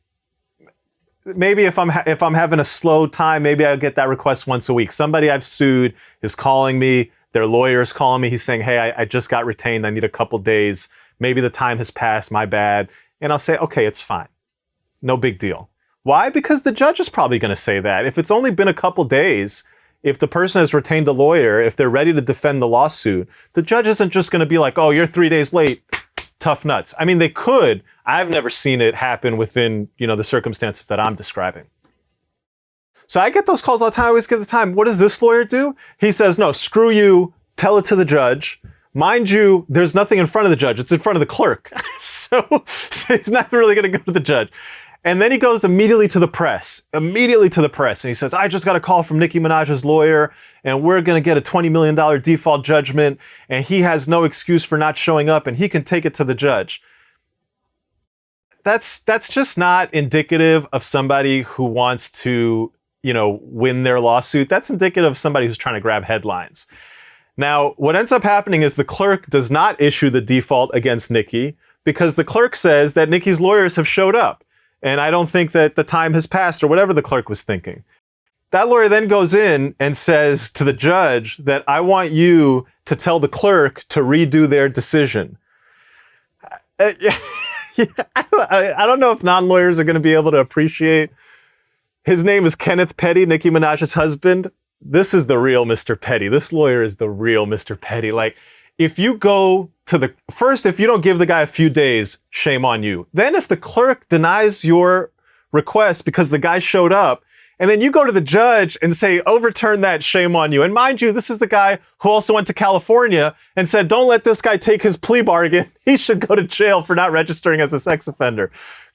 Maybe if I'm having a slow time, maybe I'll get that request once a week. Somebody I've sued is calling me. Their lawyer is calling me. He's saying, hey, I just got retained. I need a couple days. Maybe the time has passed. My bad. And I'll say, okay, it's fine. No big deal. Why? Because the judge is probably going to say that. If it's only been a couple days, if the person has retained a lawyer, if they're ready to defend the lawsuit, the judge isn't just going to be like, oh, you're 3 days late. Tough nuts. I mean, they could. I've never seen it happen within, the circumstances that I'm describing. So I get those calls all the time. I always get the time. What does this lawyer do? He says, no, screw you. Tell it to the judge. Mind you, there's nothing in front of the judge. It's in front of the clerk. so he's not really going to go to the judge. And then he goes immediately to the press. And he says, I just got a call from Nicki Minaj's lawyer, and we're going to get a $20 million default judgment, and he has no excuse for not showing up, and he can take it to the judge. That's just not indicative of somebody who wants to, win their lawsuit. That's indicative of somebody who's trying to grab headlines. Now, what ends up happening is the clerk does not issue the default against Nicki because the clerk says that Nicki's lawyers have showed up. And I don't think that the time has passed or whatever the clerk was thinking. That lawyer then goes in and says to the judge that I want you to tell the clerk to redo their decision. I don't know if non-lawyers are going to be able to appreciate. His name is Kenneth Petty, Nicki Minaj's husband. This is the real Mr. Petty. This lawyer is the real Mr. Petty. Like, if you go to if you don't give the guy a few days, shame on you. Then if the clerk denies your request because the guy showed up, and then you go to the judge and say, overturn that, shame on you. And mind you, this is the guy who also went to California and said, don't let this guy take his plea bargain. He should go to jail for not registering as a sex offender.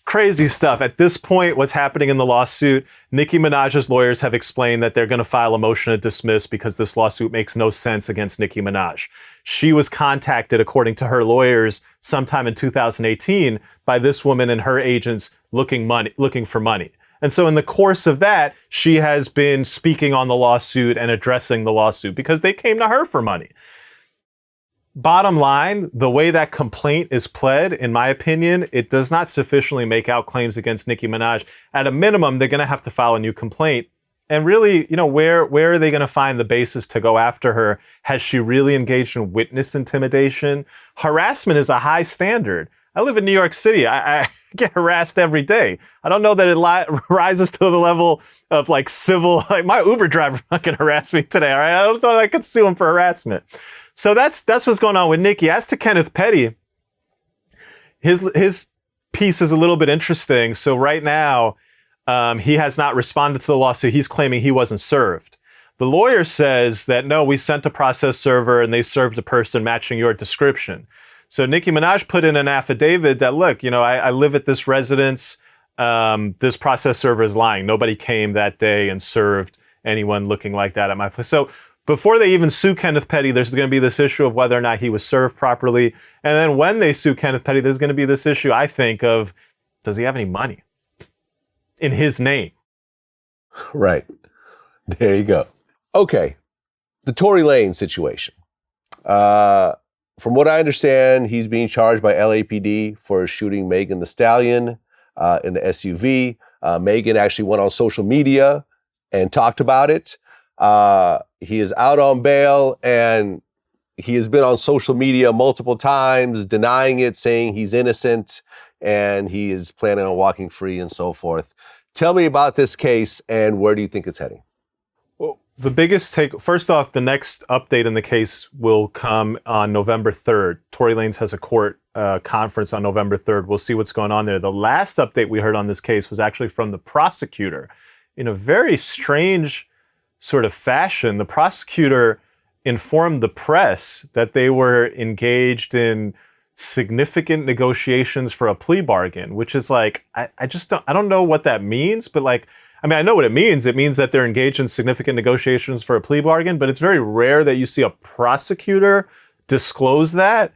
Crazy stuff. At this point, what's happening in the lawsuit, Nicki Minaj's lawyers have explained that they're going to file a motion to dismiss because this lawsuit makes no sense against Nicki Minaj. She was contacted, according to her lawyers, sometime in 2018 by this woman and her agents looking for money. And so in the course of that, she has been speaking on the lawsuit and addressing the lawsuit because they came to her for money. Bottom line, the way that complaint is pled, in my opinion, it does not sufficiently make out claims against Nicki Minaj. At a minimum, they're going to have to file a new complaint. And really, where are they going to find the basis to go after her? Has she really engaged in witness intimidation? Harassment is a high standard. I live in New York City. I get harassed every day. I don't know that it rises to the level of like civil, like my Uber driver fucking harassed me today. All right. I don't know I could sue him for harassment. So that's what's going on with Nicki. As to Kenneth Petty, his piece is a little bit interesting. So right now, he has not responded to the lawsuit. He's claiming he wasn't served. The lawyer says that, no, we sent a process server and they served a person matching your description. So Nicki Minaj put in an affidavit that, look, I live at this residence. This process server is lying. Nobody came that day and served anyone looking like that at my place. So before they even sue Kenneth Petty, there's going to be this issue of whether or not he was served properly. And then when they sue Kenneth Petty, there's going to be this issue, I think, of does he have any money in his name? Right. There you go. Okay. The Tory Lanez situation. From what I understand, he's being charged by LAPD for shooting Megan Thee Stallion in the SUV. Megan actually went on social media and talked about it. He is out on bail and he has been on social media multiple times denying it, saying he's innocent and he is planning on walking free and so forth. Tell me about this case and where do you think it's heading? Well, the biggest first off, the next update in the case will come on November 3rd. Tory Lanez has a court conference on November 3rd. We'll see what's going on there. The last update we heard on this case was actually from the prosecutor in a very strange sort of fashion. The prosecutor informed the press that they were engaged in significant negotiations for a plea bargain, which is like, I don't know what that means, but like, I know what it means. It means that they're engaged in significant negotiations for a plea bargain, but it's very rare that you see a prosecutor disclose that.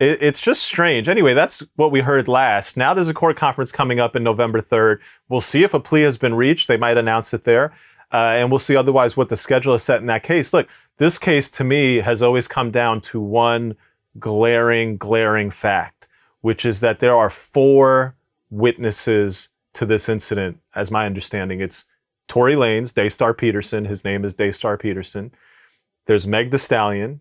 It's just strange. Anyway, that's what we heard last. Now there's a court conference coming up in November 3rd. We'll see if a plea has been reached. They might announce it there. And we'll see otherwise what the schedule is set in that case. Look, this case to me has always come down to one glaring fact, which is that there are 4 witnesses to this incident, as my understanding. It's Tory Lanez, Daystar Peterson. His name is Daystar Peterson. There's Meg Thee Stallion.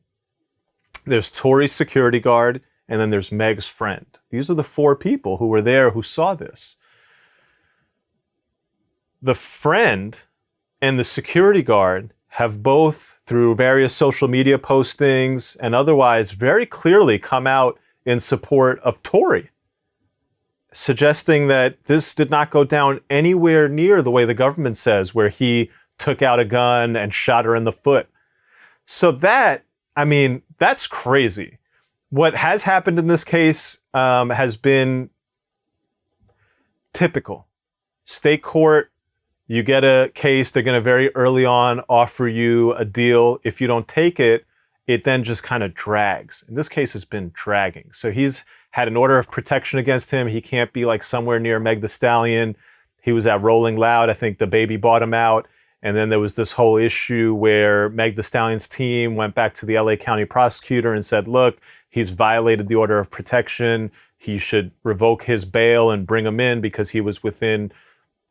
There's Tory's security guard. And then there's Meg's friend. These are the 4 people who were there who saw this. The friend and the security guard have both, through various social media postings and otherwise, very clearly come out in support of Tory. suggesting that this did not go down anywhere near the way the government says, where he took out a gun and shot her in the foot. So that, I mean, that's crazy. What has happened in this case has been typical. State court, you get a case, they're going to very early on offer you a deal. If you don't take it, it then just kind of drags. And this case has been dragging. So he's had an order of protection against him. He can't be like somewhere near Meg Thee Stallion. He was at Rolling Loud. I think the baby bought him out. And then there was this whole issue where Meg Thee Stallion's team went back to the LA County prosecutor and said, look, he's violated the order of protection. He should revoke his bail and bring him in because he was within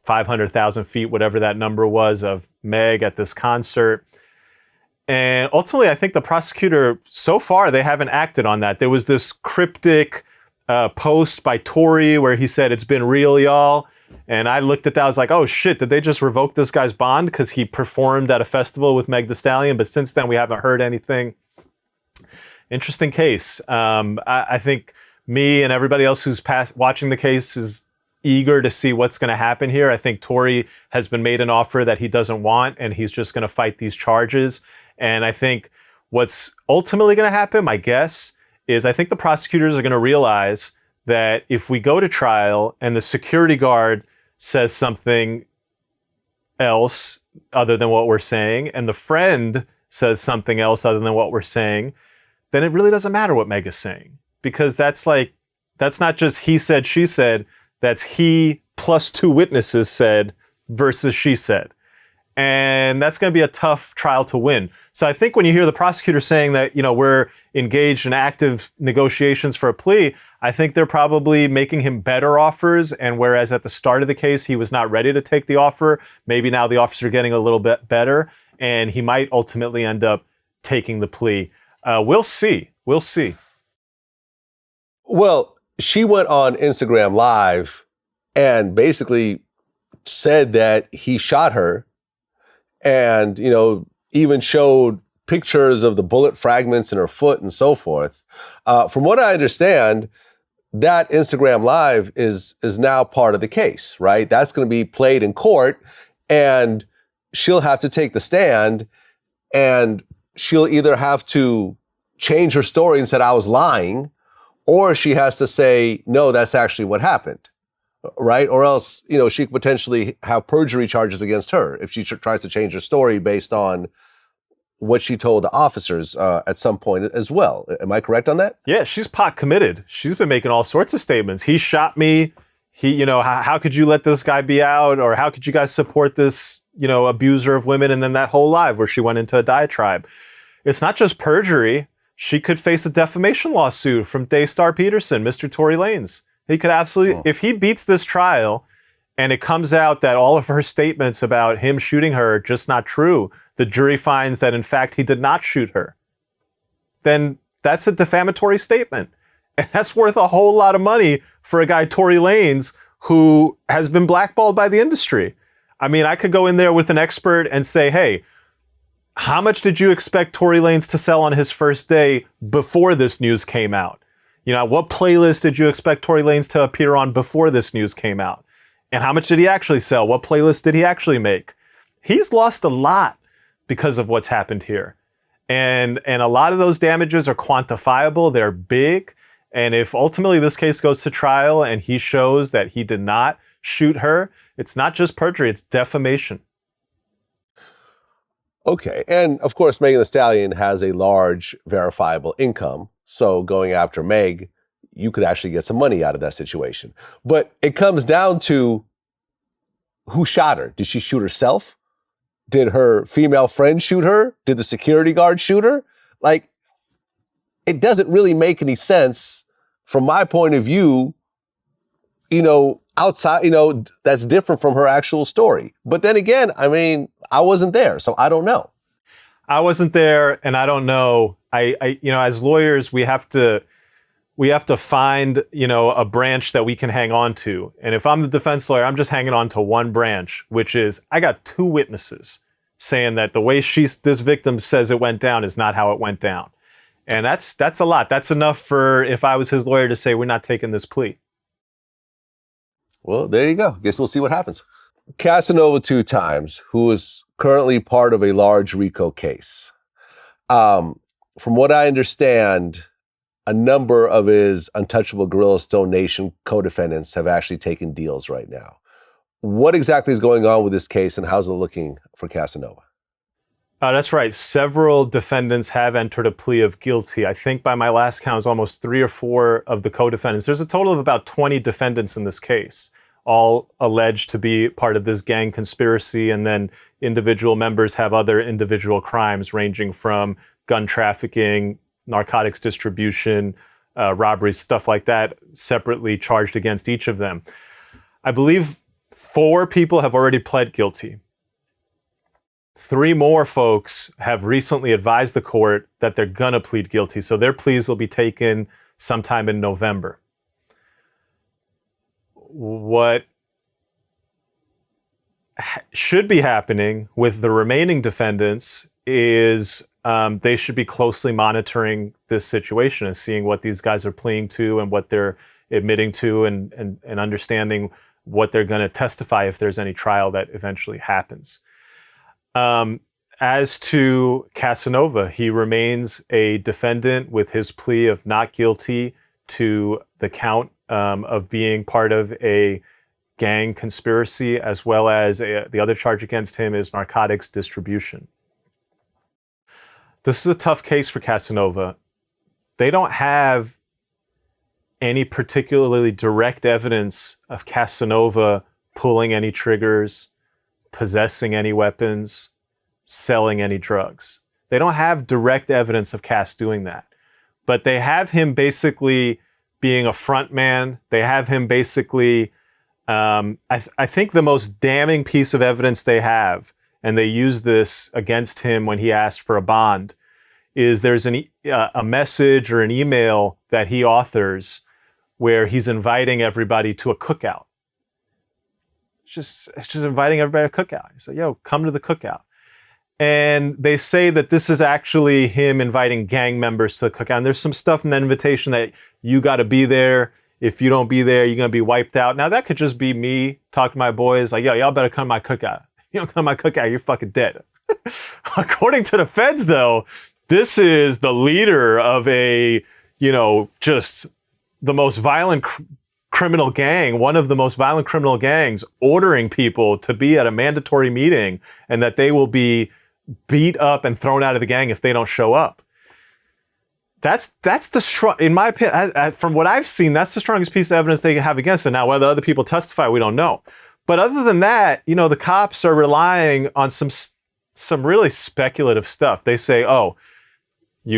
500,000 feet, whatever that number was, of Meg at this concert. And ultimately, I think the prosecutor, so far, they haven't acted on that. There was this cryptic post by Tory where he said, it's been real, y'all. And I looked at that, I was like, oh shit, did they just revoke this guy's bond because he performed at a festival with Meg Thee Stallion? But since then, we haven't heard anything. Interesting case. I think me and everybody else who's watching the case is eager to see what's going to happen here. I think Tory has been made an offer that he doesn't want, and he's just going to fight these charges. And I think what's ultimately going to happen, my guess, is I think the prosecutors are going to realize that if we go to trial and the security guard says something else other than what we're saying, and the friend says something else other than what we're saying, then it really doesn't matter what Meg is saying. Because that's not just he said, she said, that's he plus two witnesses said versus she said. And that's going to be a tough trial to win. So I think when you hear the prosecutor saying that, we're engaged in active negotiations for a plea, I think they're probably making him better offers. And whereas at the start of the case, he was not ready to take the offer, maybe now the offers are getting a little bit better and he might ultimately end up taking the plea. We'll see. We'll see. Well, she went on Instagram Live and basically said that he shot her and, even showed pictures of the bullet fragments in her foot and so forth. From what I understand, that Instagram Live is now part of the case, right? That's going to be played in court and she'll have to take the stand and she'll either have to change her story and said, I was lying, or she has to say, no, that's actually what happened, right? Or else, she could potentially have perjury charges against her if she tries to change her story based on what she told the officers at some point as well. Am I correct on that? Yeah, she's pot committed. She's been making all sorts of statements. He shot me. How could you let this guy be out? Or how could you guys support this, abuser of women? And then that whole live where she went into a diatribe. It's not just perjury. She could face a defamation lawsuit from Daystar Peterson, Mr. Tory Lanez. He could absolutely, if he beats this trial and it comes out that all of her statements about him shooting her are just not true, the jury finds that in fact he did not shoot her, then that's a defamatory statement. And that's worth a whole lot of money for a guy, Tory Lanez, who has been blackballed by the industry. I mean, I could go in there with an expert and say, hey, how much did you expect Tory Lanez to sell on his first day before this news came out? What playlist did you expect Tory Lanez to appear on before this news came out? And how much did he actually sell? What playlist did he actually make? He's lost a lot because of what's happened here. And a lot of those damages are quantifiable. They're big. And if ultimately this case goes to trial and he shows that he did not shoot her, it's not just perjury, it's defamation. Okay. And of course, Megan Thee Stallion has a large verifiable income. So going after Meg, you could actually get some money out of that situation. But it comes down to who shot her. Did she shoot herself? Did her female friend shoot her? Did the security guard shoot her? It doesn't really make any sense from my point of view, outside, that's different from her actual story. But then again, I wasn't there, so I don't know. I wasn't there and I don't know. As lawyers, we have to find, a branch that we can hang on to. And if I'm the defense lawyer, I'm just hanging on to one branch, which is I got two witnesses saying that the way this victim says it went down is not how it went down. And that's a lot. That's enough for, if I was his lawyer, to say, we're not taking this plea. Well, there you go. Guess we'll see what happens. Casanova 2 times, who is currently part of a large RICO case. From what I understand, a number of his Untouchable Gorilla Stone Nation co-defendants have actually taken deals right now. What exactly is going on with this case, and how's it looking for Casanova? That's right. Several defendants have entered a plea of guilty. I think by my last count, it's almost 3 or 4 of the co-defendants. There's a total of about 20 defendants in this case, all alleged to be part of this gang conspiracy, and then individual members have other individual crimes ranging from gun trafficking, narcotics distribution, robberies, stuff like that, separately charged against each of them. I believe 4 people have already pled guilty. 3 more folks have recently advised the court that they're gonna plead guilty, so their pleas will be taken sometime in November. What should be happening with the remaining defendants is they should be closely monitoring this situation and seeing what these guys are pleading to and what they're admitting to, and understanding what they're going to testify if there's any trial that eventually happens. As to Casanova, he remains a defendant with his plea of not guilty to the count of being part of a gang conspiracy, as well as the other charge against him is narcotics distribution. This is a tough case for Casanova. They don't have any particularly direct evidence of Casanova pulling any triggers, possessing any weapons, selling any drugs. They don't have direct evidence of Cass doing that. But they have him basically being a front man. They have him basically, I think the most damning piece of evidence they have, and they use this against him when he asked for a bond, is there's a message or an email that he authors where he's inviting everybody to a cookout. It's just inviting everybody to a cookout. He said, yo, come to the cookout. And they say that this is actually him inviting gang members to the cookout. And there's some stuff in that invitation that you got to be there. If you don't be there, you're going to be wiped out. Now, that could just be me talking to my boys like, yo, y'all better come to my cookout. You don't come to my cookout, you're fucking dead. According to the feds, though, this is the leader of a, just the most violent criminal gang, one of the most violent criminal gangs, ordering people to be at a mandatory meeting and that they will be beat up and thrown out of the gang if they don't show up. That's the strong, in my opinion, from what I've seen, that's the strongest piece of evidence they have against it. Now, whether other people testify, we don't know. But other than that, the cops are relying on some really speculative stuff. They say, he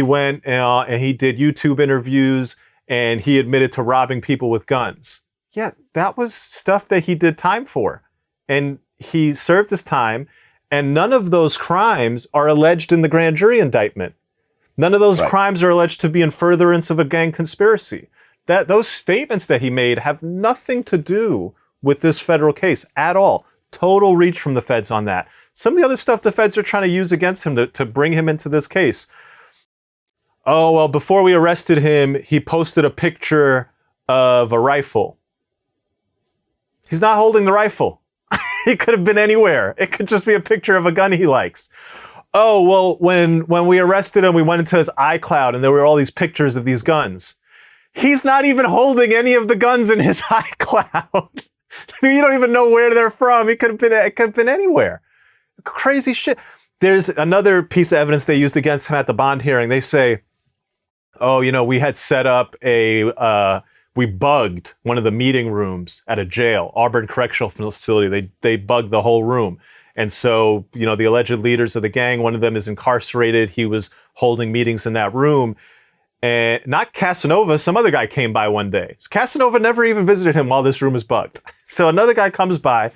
went and he did YouTube interviews and he admitted to robbing people with guns. Yeah, that was stuff that he did time for. And he served his time, and none of those crimes are alleged in the grand jury indictment. None of those crimes are alleged to be in furtherance of a gang conspiracy. Those statements that he made have nothing to do with this federal case at all. Total reach from the feds on that. Some of the other stuff the feds are trying to use against him to bring him into this case. Oh, well, before we arrested him, he posted a picture of a rifle. He's not holding the rifle. He could have been anywhere. It could just be a picture of a gun he likes. Oh, well, when we arrested him, we went into his iCloud and there were all these pictures of these guns. He's not even holding any of the guns in his iCloud. You don't even know where they're from. It could have been anywhere. Crazy shit. There's another piece of evidence they used against him at the bond hearing. They say, we had set up we bugged one of the meeting rooms at a jail, Auburn Correctional Facility. They bugged the whole room. And so, the alleged leaders of the gang, one of them is incarcerated. He was holding meetings in that room. And not Casanova, some other guy came by one day. So Casanova never even visited him while this room is bugged. So another guy comes by,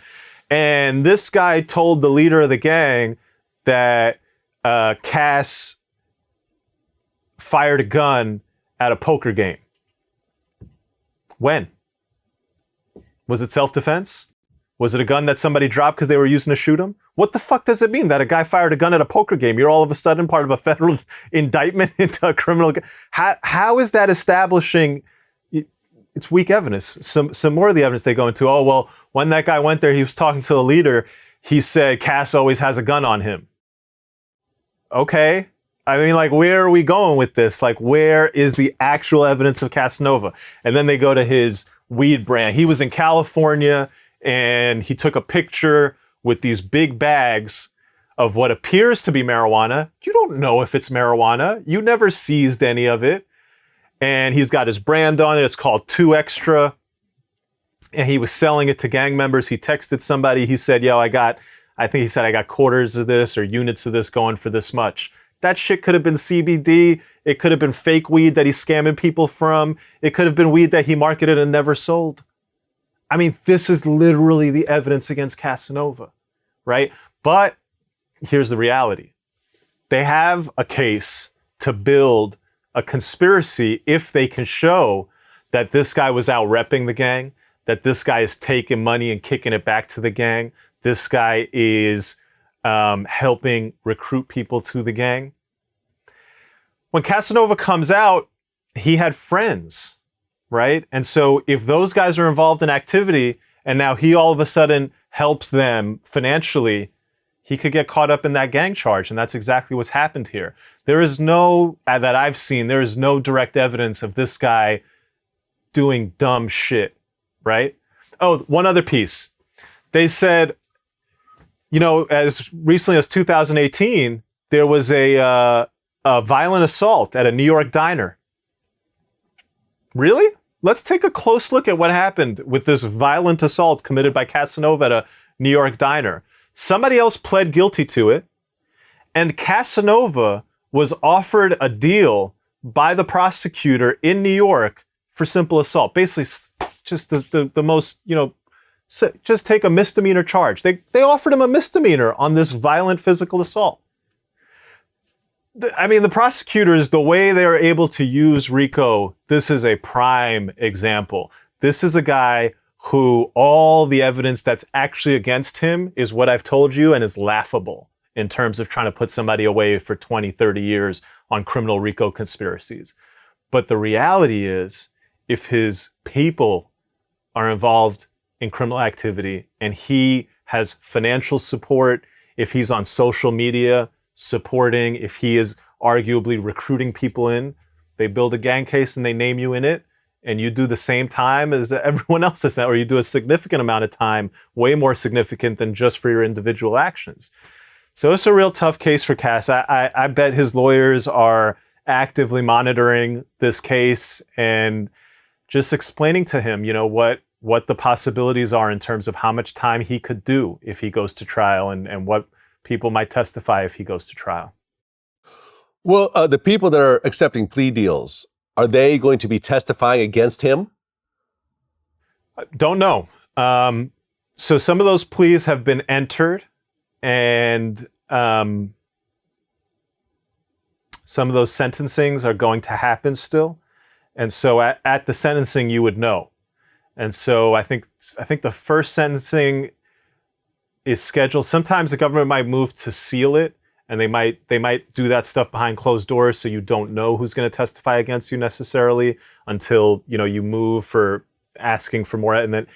and this guy told the leader of the gang that Cass fired a gun at a poker game. When? Was it self-defense? Was it a gun that somebody dropped because they were using to shoot him? What the fuck does it mean that a guy fired a gun at a poker game? You're all of a sudden part of a federal indictment into a criminal. How is that establishing? it's weak evidence. Some more of the evidence they go into, oh, well, when that guy went there, he was talking to the leader. He said Cass always has a gun on him. Okay. I mean, like, where are we going with this? Like, where is the actual evidence of Casanova? And then they go to his weed brand. He was in California and he took a picture with these big bags of what appears to be marijuana. You don't know if it's marijuana. You never seized any of it. And he's got his brand on it. It's called 2 Extra. And he was selling it to gang members. He texted somebody. He said, yo, I got quarters of this or units of this going for this much. That shit could have been CBD. It could have been fake weed that he's scamming people from. It could have been weed that he marketed and never sold. I mean, this is literally the evidence against Casanova, right? But here's the reality. They have a case to build a conspiracy if they can show that this guy was out repping the gang, that this guy is taking money and kicking it back to the gang. This guy is helping recruit people to the gang. When Casanova comes out, he had friends, right? And so if those guys are involved in activity and now he all of a sudden helps them financially, he could get caught up in that gang charge. And that's exactly what's happened here. There is no, that I've seen, there is no direct evidence of this guy doing dumb shit, right? Oh, one other piece. They said, you know, as recently as 2018, there was a violent assault at a New York diner. Really? Let's take a close look at what happened with this violent assault committed by Casanova at a New York diner. Somebody else pled guilty to it, and Casanova was offered a deal by the prosecutor in New York for simple assault. Basically, just the most, you know, just take a misdemeanor charge. They offered him a misdemeanor on this violent physical assault. I mean, the prosecutors, the way they're able to use RICO, this is a prime example. This is a guy who all the evidence that's actually against him is what I've told you and is laughable in terms of trying to put somebody away for 20, 30 years on criminal RICO conspiracies. But the reality is, if his people are involved in criminal activity and he has financial support, if he's on social media supporting, if he is arguably recruiting people in, they build a gang case and they name you in it, and you do the same time as everyone else is, or you do a significant amount of time, way more significant than just for your individual actions. So it's a real tough case for Cass. I bet his lawyers are actively monitoring this case and just explaining to him, you know, what the possibilities are in terms of how much time he could do if he goes to trial and what people might testify if he goes to trial. Well, the people that are accepting plea deals, are they going to be testifying against him? Don't know. So some of those pleas have been entered, and some of those sentencings are going to happen still. And so at the sentencing, you would know. And so I think the first sentencing is scheduled. Sometimes the government might move to seal it, and they might do that stuff behind closed doors, so you don't know who's going to testify against you necessarily until, you know, you move for asking for more. And then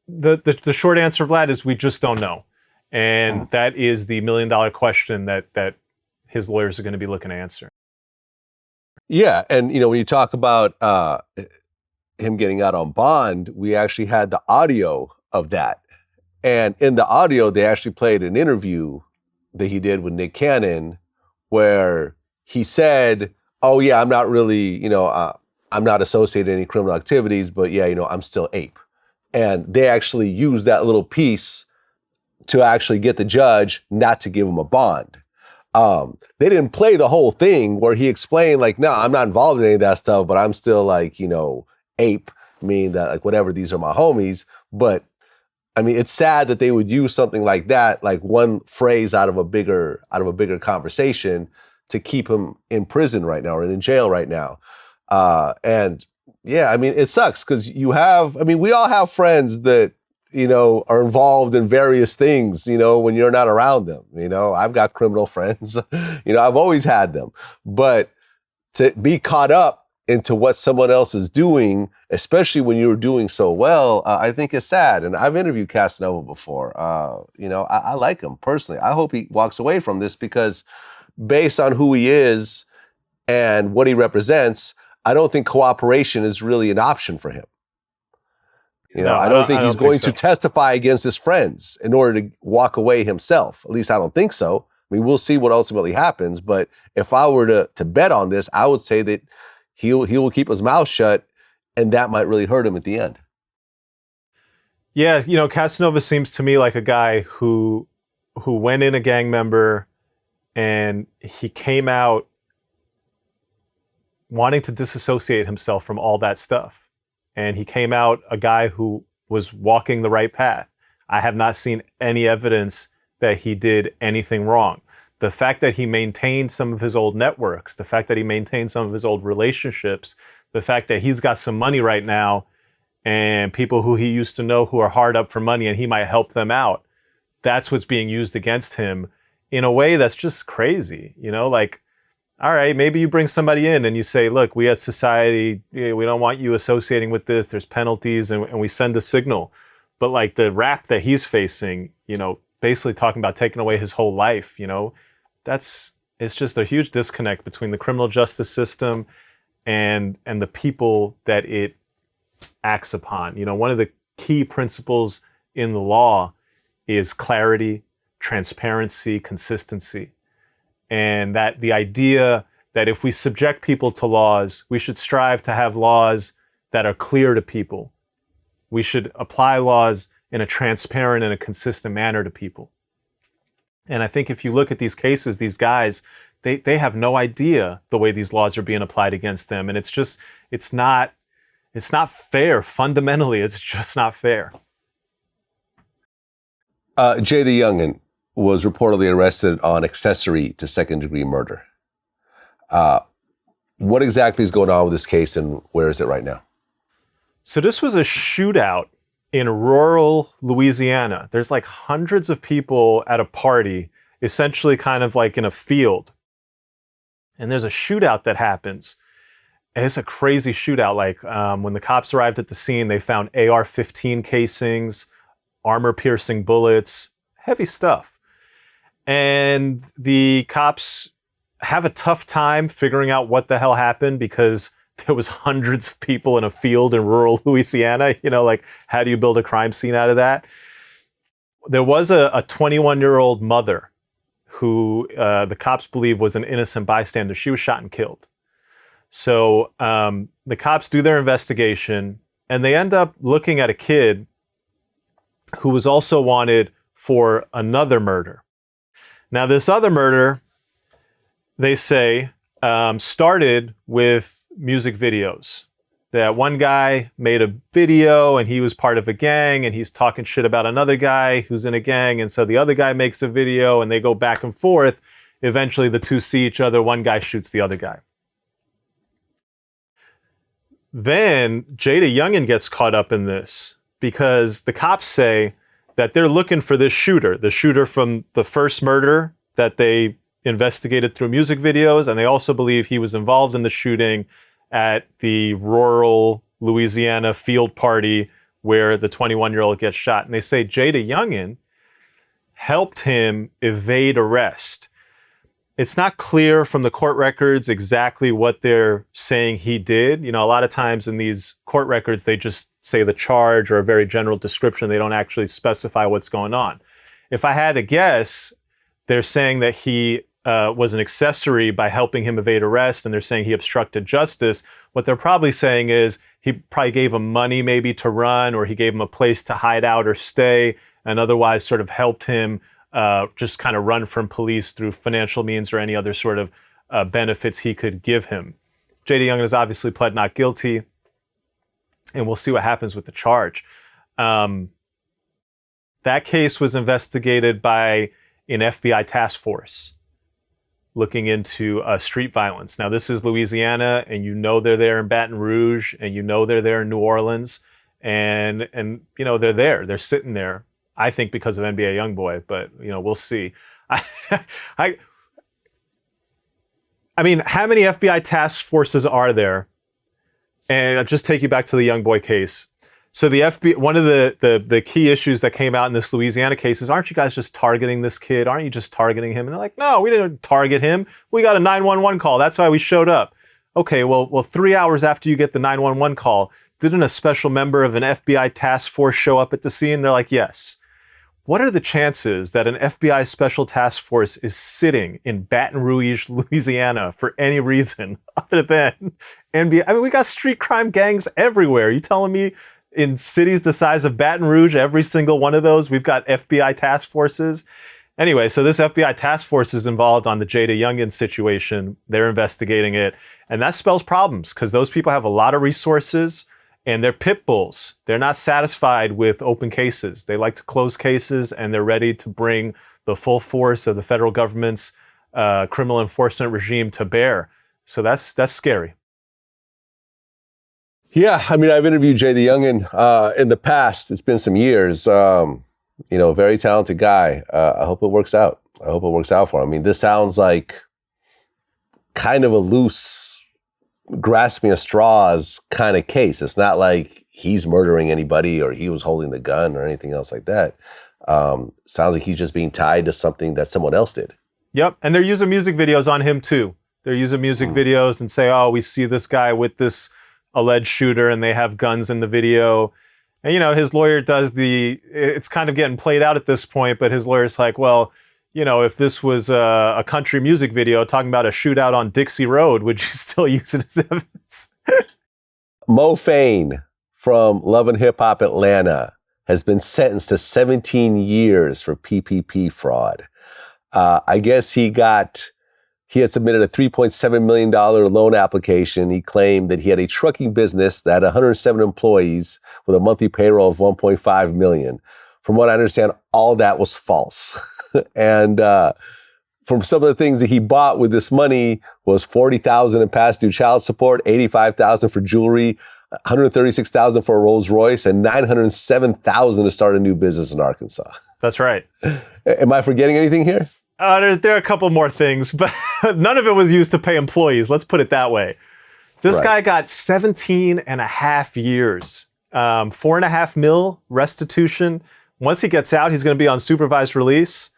the short answer, Vlad, is we just don't know. And that is the $1 million question that his lawyers are going to be looking to answer. Yeah, and you know, when you talk about him getting out on bond, we actually had the audio of that. And in the audio, they actually played an interview that he did with Nick Cannon where he said, oh yeah, I'm not really, you know, I'm not associated with any criminal activities, but yeah, you know, I'm still ape. And they actually used that little piece to actually get the judge not to give him a bond. They didn't play the whole thing where he explained like, no, I'm not involved in any of that stuff, but I'm still like, you know, ape, meaning that like whatever, these are my homies. But I mean, it's sad that they would use something like that, like one phrase out of a bigger conversation to keep him in prison right now or in jail right now. And yeah, I mean, it sucks because we all have friends that, you know, are involved in various things, you know, when you're not around them. You know, I've got criminal friends, you know, I've always had them. But to be caught up into what someone else is doing, especially when you're doing so well, I think is sad. And I've interviewed Casanova before. I like him personally. I hope he walks away from this because based on who he is and what he represents, I don't think cooperation is really an option for him. I don't think he's going to testify against his friends in order to walk away himself. At least I don't think so. I mean, we'll see what ultimately happens. But if I were to bet on this, I would say that he will keep his mouth shut, and that might really hurt him at the end. Yeah, Casanova seems to me like a guy who went in a gang member and he came out wanting to disassociate himself from all that stuff. And he came out a guy who was walking the right path. I have not seen any evidence that he did anything wrong. The fact that he maintained some of his old networks, the fact that he maintained some of his old relationships, the fact that he's got some money right now and people who he used to know who are hard up for money and he might help them out, that's what's being used against him in a way that's just crazy. All right, maybe you bring somebody in and you say, look, we as society, we don't want you associating with this. There's penalties and we send a signal. But like the rap that he's facing, basically talking about taking away his whole life, it's just a huge disconnect between the criminal justice system and the people that it acts upon. One of the key principles in the law is clarity, transparency, consistency. And that the idea that if we subject people to laws, we should strive to have laws that are clear to people. We should apply laws in a transparent and a consistent manner to people. And I think if you look at these cases, these guys, they have no idea the way these laws are being applied against them. And it's not fair. Fundamentally, it's just not fair. JayDaYoungan was reportedly arrested on accessory to second-degree murder. What exactly is going on with this case and where is it right now? So this was a shootout in rural Louisiana. There's like hundreds of people at a party, essentially kind of like in a field. And there's a shootout that happens. And it's a crazy shootout. Like when the cops arrived at the scene, they found AR-15 casings, armor-piercing bullets, heavy stuff. And the cops have a tough time figuring out what the hell happened because there was hundreds of people in a field in rural Louisiana. How do you build a crime scene out of that? There was a 21-year-old mother who the cops believe was an innocent bystander. She was shot and killed. So the cops do their investigation and they end up looking at a kid who was also wanted for another murder. Now, this other murder, they say, started with music videos. That one guy made a video and he was part of a gang and he's talking shit about another guy who's in a gang. And so the other guy makes a video and they go back and forth. Eventually, the two see each other. One guy shoots the other guy. Then JayDaYoungan gets caught up in this because the cops say that they're looking for this shooter, the shooter from the first murder that they investigated through music videos. And they also believe he was involved in the shooting at the rural Louisiana field party where the 21-year-old gets shot. And they say JayDaYoungan helped him evade arrest. It's not clear from the court records exactly what they're saying he did. A lot of times in these court records, they just say the charge or a very general description. They don't actually specify what's going on. If I had to guess, they're saying that he was an accessory by helping him evade arrest, and they're saying he obstructed justice. What they're probably saying is he probably gave him money maybe to run, or he gave him a place to hide out or stay, and otherwise sort of helped him just kind of run from police through financial means or any other sort of benefits he could give him. JayDaYoungan has obviously pled not guilty, and we'll see what happens with the charge. That case was investigated by an FBI task force looking into street violence. Now, this is Louisiana, and they're there in Baton Rouge, and they're there in New Orleans, and they're there. They're sitting there, I think, because of NBA YoungBoy, but we'll see. I mean, how many FBI task forces are there And I'll just take you back to the YoungBoy case. So the FBI, one of the key issues that came out in this Louisiana case is, aren't you guys just targeting this kid? Aren't you just targeting him? And they're like, no, we didn't target him. We got a 911 call. That's why we showed up. Okay, well, 3 hours after you get the 911 call, didn't a special member of an FBI task force show up at the scene? They're like, yes. What are the chances that an FBI special task force is sitting in Baton Rouge, Louisiana for any reason other than NBA? I mean, we got street crime gangs everywhere. You telling me in cities the size of Baton Rouge, every single one of those, we've got FBI task forces? Anyway, so this FBI task force is involved on the JayDaYoungan situation. They're investigating it. And that spells problems because those people have a lot of resources. And they're pit bulls. They're not satisfied with open cases. They like to close cases, and they're ready to bring the full force of the federal government's criminal enforcement regime to bear. So that's scary. Yeah, I mean, I've interviewed JayDaYoungan in the past. It's been some years. Very talented guy. I hope it works out. I hope it works out for him. I mean, this sounds like kind of a loose, grasping at straws kind of case. It's not like he's murdering anybody or he was holding the gun or anything else like that. Sounds like he's just being tied to something that someone else did. Yep. And they're using music videos on him too. They're using music videos and say, oh, we see this guy with this alleged shooter and they have guns in the video. And, his lawyer it's kind of getting played out at this point, but his lawyer's like, well, if this was a country music video talking about a shootout on Dixie Road, would you still use it as evidence? Fayne from Love and Hip Hop Atlanta has been sentenced to 17 years for PPP fraud. I guess he had submitted a $3.7 million loan application. He claimed that he had a trucking business that had 107 employees with a monthly payroll of $1.5 million. From what I understand, all that was false. And from some of the things that he bought with this money was $40,000 in past due child support, $85,000 for jewelry, $136,000 for a Rolls Royce, and $907,000 to start a new business in Arkansas. That's right. Am I forgetting anything here? There are a couple more things, but none of it was used to pay employees. Let's put it that way. This guy got 17 and a half years, $4.5 million restitution. Once he gets out, he's going to be on supervised release.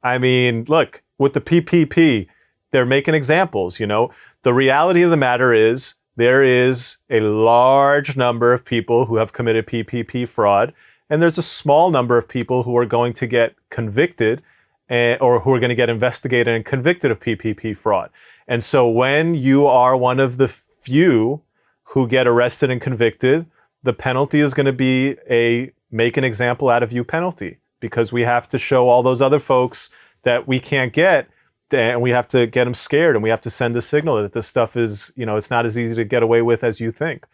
I mean, look, with the PPP, they're making examples, The reality of the matter is there is a large number of people who have committed PPP fraud, and there's a small number of people who are going to get convicted or who are going to get investigated and convicted of PPP fraud. And so when you are one of the few who get arrested and convicted, the penalty is going to be a make an example out of you penalty, because we have to show all those other folks that we can't get, and we have to get them scared, and we have to send a signal that this stuff is, it's not as easy to get away with as you think.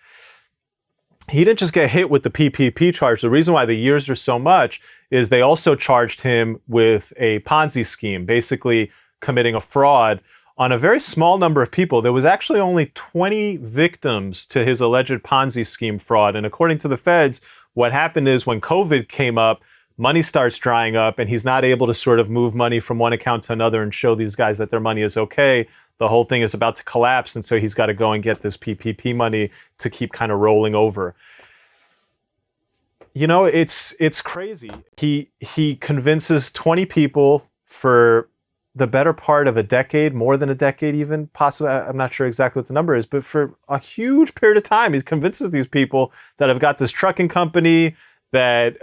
He didn't just get hit with the PPP charge. The reason why the years are so much is they also charged him with a Ponzi scheme, basically committing a fraud on a very small number of people. There was actually only 20 victims to his alleged Ponzi scheme fraud. And according to the feds, what happened is when COVID came up, money starts drying up and he's not able to sort of move money from one account to another and show these guys that their money is okay. The whole thing is about to collapse. And so he's got to go and get this PPP money to keep kind of rolling over. It's crazy. He convinces 20 people for the better part of a decade, more than a decade even, possibly, I'm not sure exactly what the number is, but for a huge period of time, he convinces these people that have got this trucking company, that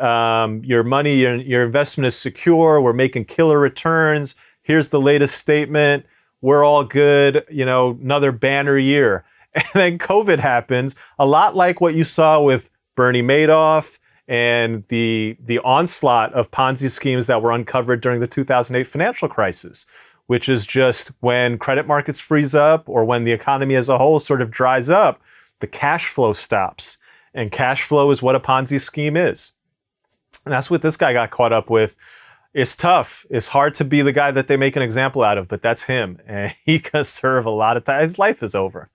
your money, your investment is secure, we're making killer returns, here's the latest statement, we're all good, another banner year. And then COVID happens, a lot like what you saw with Bernie Madoff and the onslaught of Ponzi schemes that were uncovered during the 2008 financial crisis, which is just when credit markets freeze up or when the economy as a whole sort of dries up, the cash flow stops. And cash flow is what a Ponzi scheme is. And that's what this guy got caught up with. It's tough. It's hard to be the guy that they make an example out of, but that's him. And he can serve a lot of time. His life is over.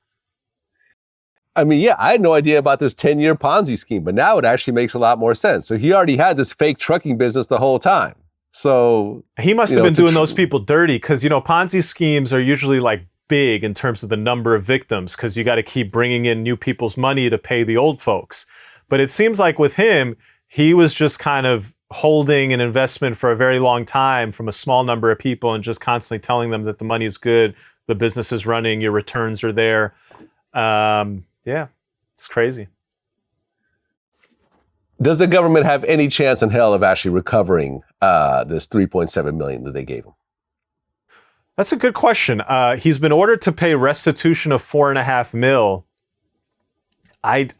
I mean, yeah, I had no idea about this 10-year Ponzi scheme, but now it actually makes a lot more sense. So he already had this fake trucking business the whole time. So he must have been doing those people dirty because, Ponzi schemes are usually like big in terms of the number of victims because you got to keep bringing in new people's money to pay the old folks. But it seems like with him, he was just kind of holding an investment for a very long time from a small number of people and just constantly telling them that the money is good, the business is running, your returns are there. Yeah, it's crazy. Does the government have any chance in hell of actually recovering this $3.7 million that they gave him? That's a good question. He's been ordered to pay restitution of $4.5 million.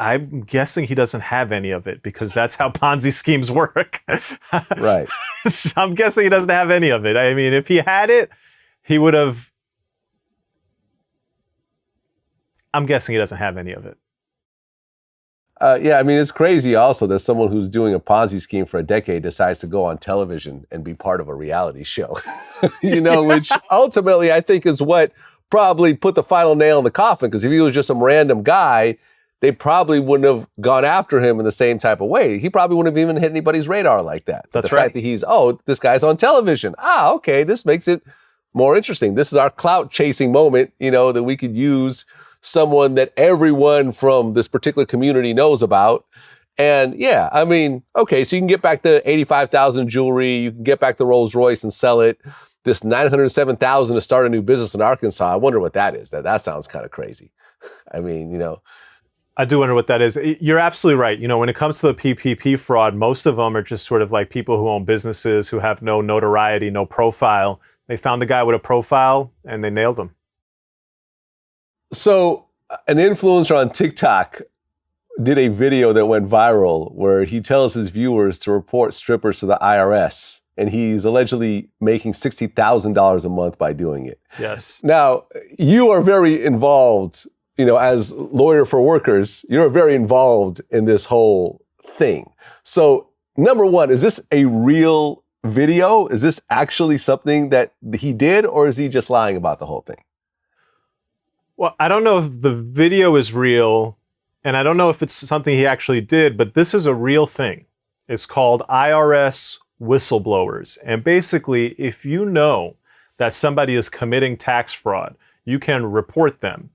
I'm guessing he doesn't have any of it because that's how Ponzi schemes work. Right. I'm guessing he doesn't have any of it. I mean, if he had it, he would have. I'm guessing he doesn't have any of it. Yeah, I mean, it's crazy also that someone who's doing a Ponzi scheme for a decade decides to go on television and be part of a reality show, which ultimately I think is what probably put the final nail in the coffin. Because if he was just some random guy, they probably wouldn't have gone after him in the same type of way. He probably wouldn't have even hit anybody's radar like that. That's the right. fact that this guy's on television. Okay, this makes it more interesting. This is our clout chasing moment, that we could use someone that everyone from this particular community knows about. And yeah, I mean, okay, so you can get back the $85,000 jewelry, you can get back the Rolls Royce and sell it. This $907,000 to start a new business in Arkansas, I wonder what that is. That sounds kind of crazy. I mean, I do wonder what that is. You're absolutely right. When it comes to the PPP fraud, most of them are just sort of like people who own businesses who have no notoriety, no profile. They found a guy with a profile and they nailed him. So an influencer on TikTok did a video that went viral where he tells his viewers to report strippers to the IRS. And he's allegedly making $60,000 a month by doing it. Yes. Now, you are very involved, as lawyer for workers, you're very involved in this whole thing. So, number one, is this a real video? Is this actually something that he did, or is he just lying about the whole thing? Well, I don't know if the video is real, and I don't know if it's something he actually did, but this is a real thing. It's called IRS whistleblowers. And basically, if you know that somebody is committing tax fraud, you can report them.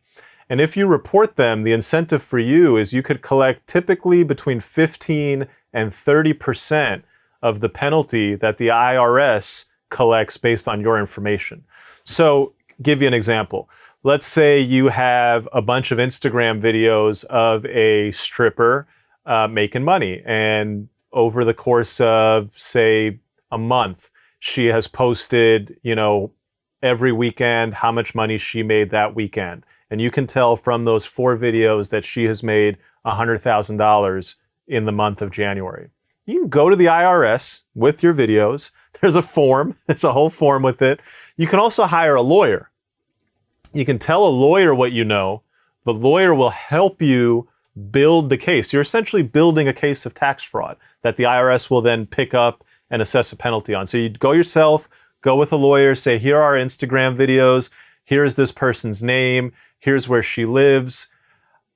And if you report them, the incentive for you is you could collect typically between 15 and 30% of the penalty that the IRS collects based on your information. So, give you an example. Let's say you have a bunch of Instagram videos of a stripper making money. And over the course of, say, a month, she has posted, every weekend how much money she made that weekend. And you can tell from those 4 videos that she has made $100,000 in the month of January. You can go to the IRS with your videos. There's a form. It's a whole form with it. You can also hire a lawyer. You can tell a lawyer what you know. The lawyer will help you build the case. You're essentially building a case of tax fraud that the IRS will then pick up and assess a penalty on. So you go yourself, go with a lawyer, say, here are our Instagram videos. Here's this person's name. Here's where she lives.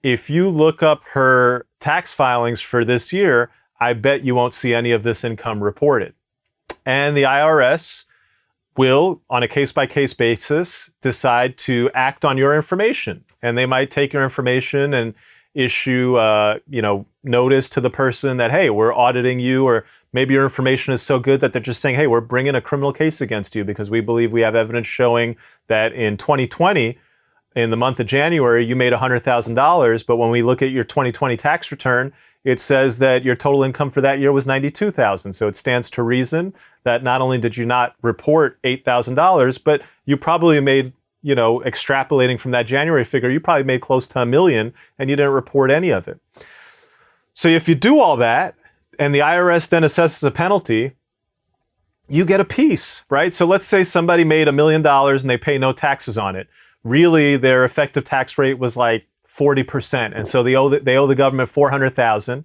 If you look up her tax filings for this year, I bet you won't see any of this income reported. And the IRS will, on a case-by-case basis, decide to act on your information. And they might take your information and issue, notice to the person that, hey, we're auditing you, or maybe your information is so good that they're just saying, hey, we're bringing a criminal case against you because we believe we have evidence showing that in 2020, in the month of January, you made $100,000, but when we look at your 2020 tax return, it says that your total income for that year was $92,000. So it stands to reason that not only did you not report $8,000, but you probably made, extrapolating from that January figure, you probably made close to $1 million and you didn't report any of it. So if you do all that and the IRS then assesses a penalty, you get a piece, right? So let's say somebody made $1 million and they pay no taxes on it. Really, their effective tax rate was like 40%. And so they owe the government $400,000,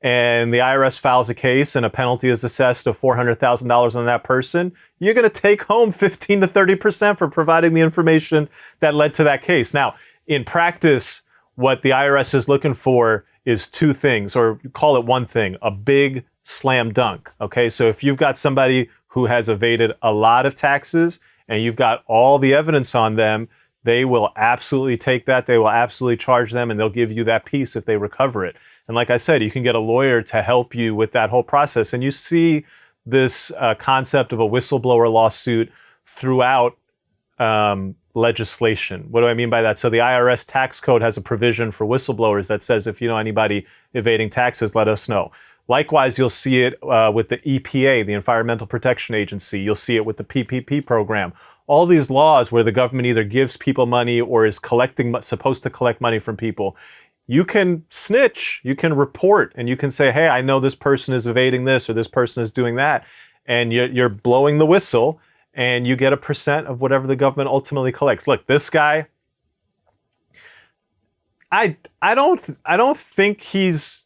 and the IRS files a case and a penalty is assessed of $400,000 on that person. You're going to take home 15 to 30% for providing the information that led to that case. Now, in practice, what the IRS is looking for is 2 things, or call it one thing, a big slam dunk. Okay, so if you've got somebody who has evaded a lot of taxes and you've got all the evidence on them, they will absolutely take that. They will absolutely charge them, and they'll give you that piece if they recover it. And like I said, you can get a lawyer to help you with that whole process. And you see this concept of a whistleblower lawsuit throughout legislation. What do I mean by that? So the IRS tax code has a provision for whistleblowers that says if you know anybody evading taxes, let us know. Likewise, you'll see it with the EPA, the Environmental Protection Agency. You'll see it with the PPP program. All these laws where the government either gives people money or is supposed to collect money from people. You can snitch, you can report, and you can say, hey, I know this person is evading this or this person is doing that. And you're blowing the whistle, and you get a percent of whatever the government ultimately collects. Look, this guy, I don't think he's.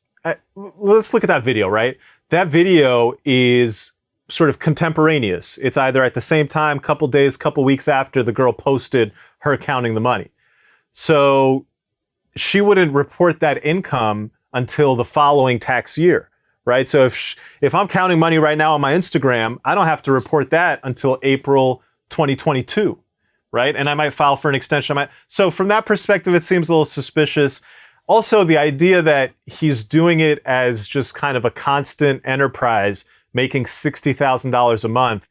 Let's look at that video, right? That video is sort of contemporaneous. It's either at the same time, couple days, couple weeks after the girl posted her counting the money. So she wouldn't report that income until the following tax year, right? So if I'm counting money right now on my Instagram, I don't have to report that until April 2022, right? And I might file for an extension. So from that perspective, it seems a little suspicious. Also, the idea that he's doing it as just kind of a constant enterprise, making $60,000 a month,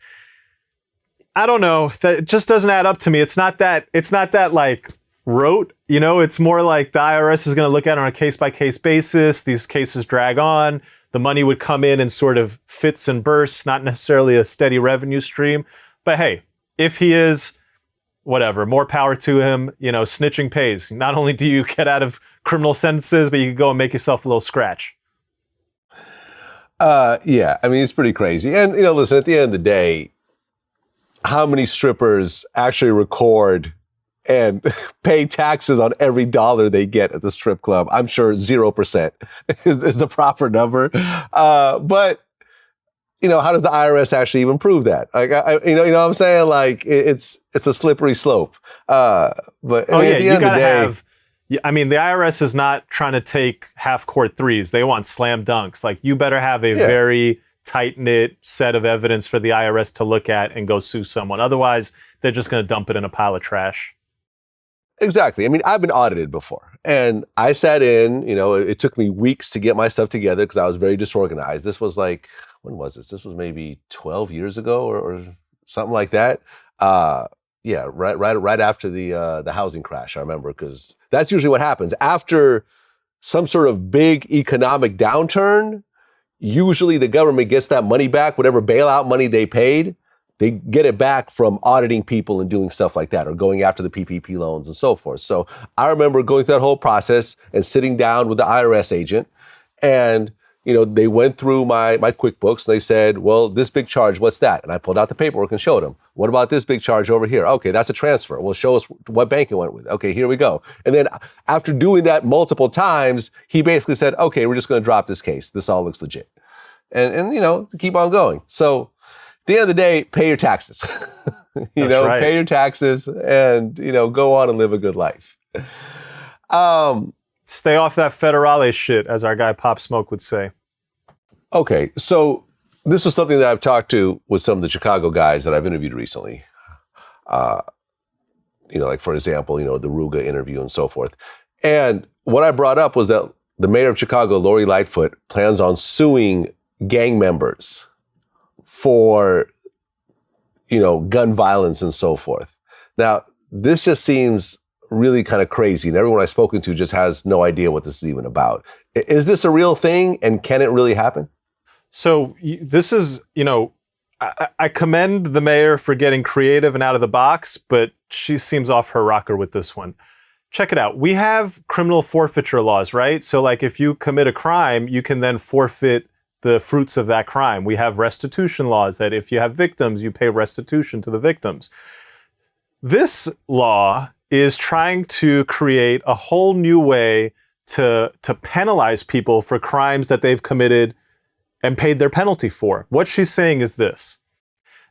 I don't know. That just doesn't add up to me. It's not that like rote, you know. It's more like the IRS is going to look at it on a case-by-case basis. These cases drag on. The money would come in sort of fits and bursts, not necessarily a steady revenue stream. But hey, if he is, whatever, more power to him. You know, snitching pays. Not only do you get out of criminal sentences, but you can go and make yourself a little scratch. Yeah, I mean, it's pretty crazy. And, you know, listen, at the end of the day, how many strippers actually record and pay taxes on every dollar they get at the strip club? I'm sure 0% is the proper number. But, you know, how does the IRS actually even prove that? Like, you know what I'm saying? Like, it's a slippery slope. But I mean, at the end of the day, I mean, the IRS is not trying to take half-court threes. They want slam dunks. Like, you better have a very tight-knit set of evidence for the IRS to look at and go sue someone. Otherwise, they're just going to dump it in a pile of trash. Exactly. I mean, I've been audited before, and I sat in, you know, it took me weeks to get my stuff together because I was very disorganized. This was like, when was this? This was maybe 12 years ago or something like that. Yeah, right after the housing crash, I remember, because that's usually what happens. After some sort of big economic downturn, usually the government gets that money back, whatever bailout money they paid, they get it back from auditing people and doing stuff like that, or going after the PPP loans and so forth. So I remember going through that whole process and sitting down with the IRS agent, and you know, they went through my QuickBooks and they said, well, this big charge, what's that? And I pulled out the paperwork and showed them. What about this big charge over here? Okay, that's a transfer. Well, show us what bank it went with. Okay, here we go. And then after doing that multiple times, he basically said, okay, we're just going to drop this case. This all looks legit. And you know, keep on going. So at the end of the day, pay your taxes. Right. Pay your taxes and, you know, go on and live a good life. Stay off that federale shit, as our guy Pop Smoke would say. Okay, so this was something that I've talked to with some of the Chicago guys that I've interviewed recently. You know, like, for example, you know, the Ruga interview and so forth. And what I brought up was that the mayor of Chicago, Lori Lightfoot, plans on suing gang members for, you know, gun violence and so forth. Now, this just seems really kind of crazy, and everyone I've spoken to just has no idea what this is even about. Is this a real thing, and can it really happen? So this is, you know, I commend the mayor for getting creative and out of the box, but she seems off her rocker with this one. Check it out. We have criminal forfeiture laws, right? So like, if you commit a crime, you can then forfeit the fruits of that crime. We have restitution laws that if you have victims, you pay restitution to the victims. This law is trying to create a whole new way to penalize people for crimes that they've committed and paid their penalty for. What she's saying is this,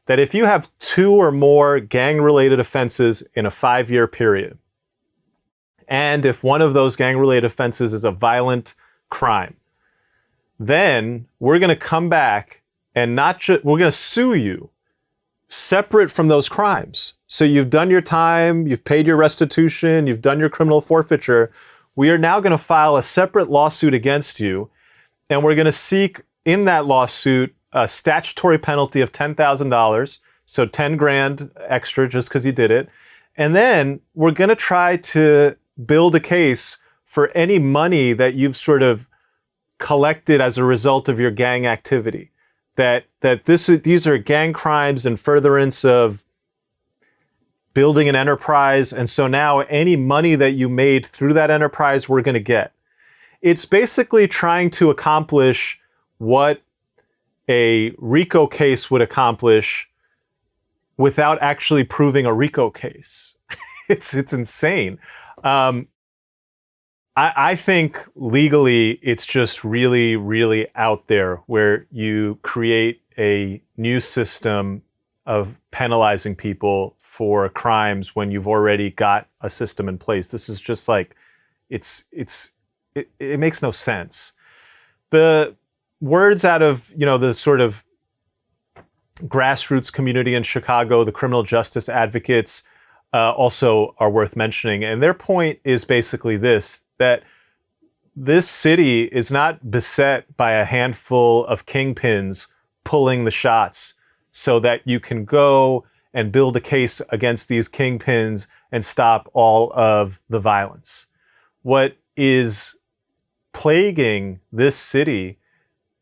that if you have 2 or more gang-related offenses in a 5-year period, and if one of those gang-related offenses is a violent crime, then we're going to come back and we're going to sue you separate from those crimes. So you've done your time, you've paid your restitution, you've done your criminal forfeiture. We are now going to file a separate lawsuit against you, and we're going to seek in that lawsuit a statutory penalty of $10,000, so 10 grand extra just because you did it. And then we're going to try to build a case for any money that you've sort of collected as a result of your gang activity. That these are gang crimes in furtherance of building an enterprise. And so now any money that you made through that enterprise, we're going to get. It's basically trying to accomplish what a RICO case would accomplish without actually proving a RICO case. It's insane. I think legally it's just really, really out there where you create a new system of penalizing people for crimes when you've already got a system in place. This is just like, it makes no sense. The words out of, the sort of grassroots community in Chicago, the criminal justice advocates, also are worth mentioning. And their point is basically this, that this city is not beset by a handful of kingpins pulling the shots so that you can go and build a case against these kingpins and stop all of the violence. What is plaguing this city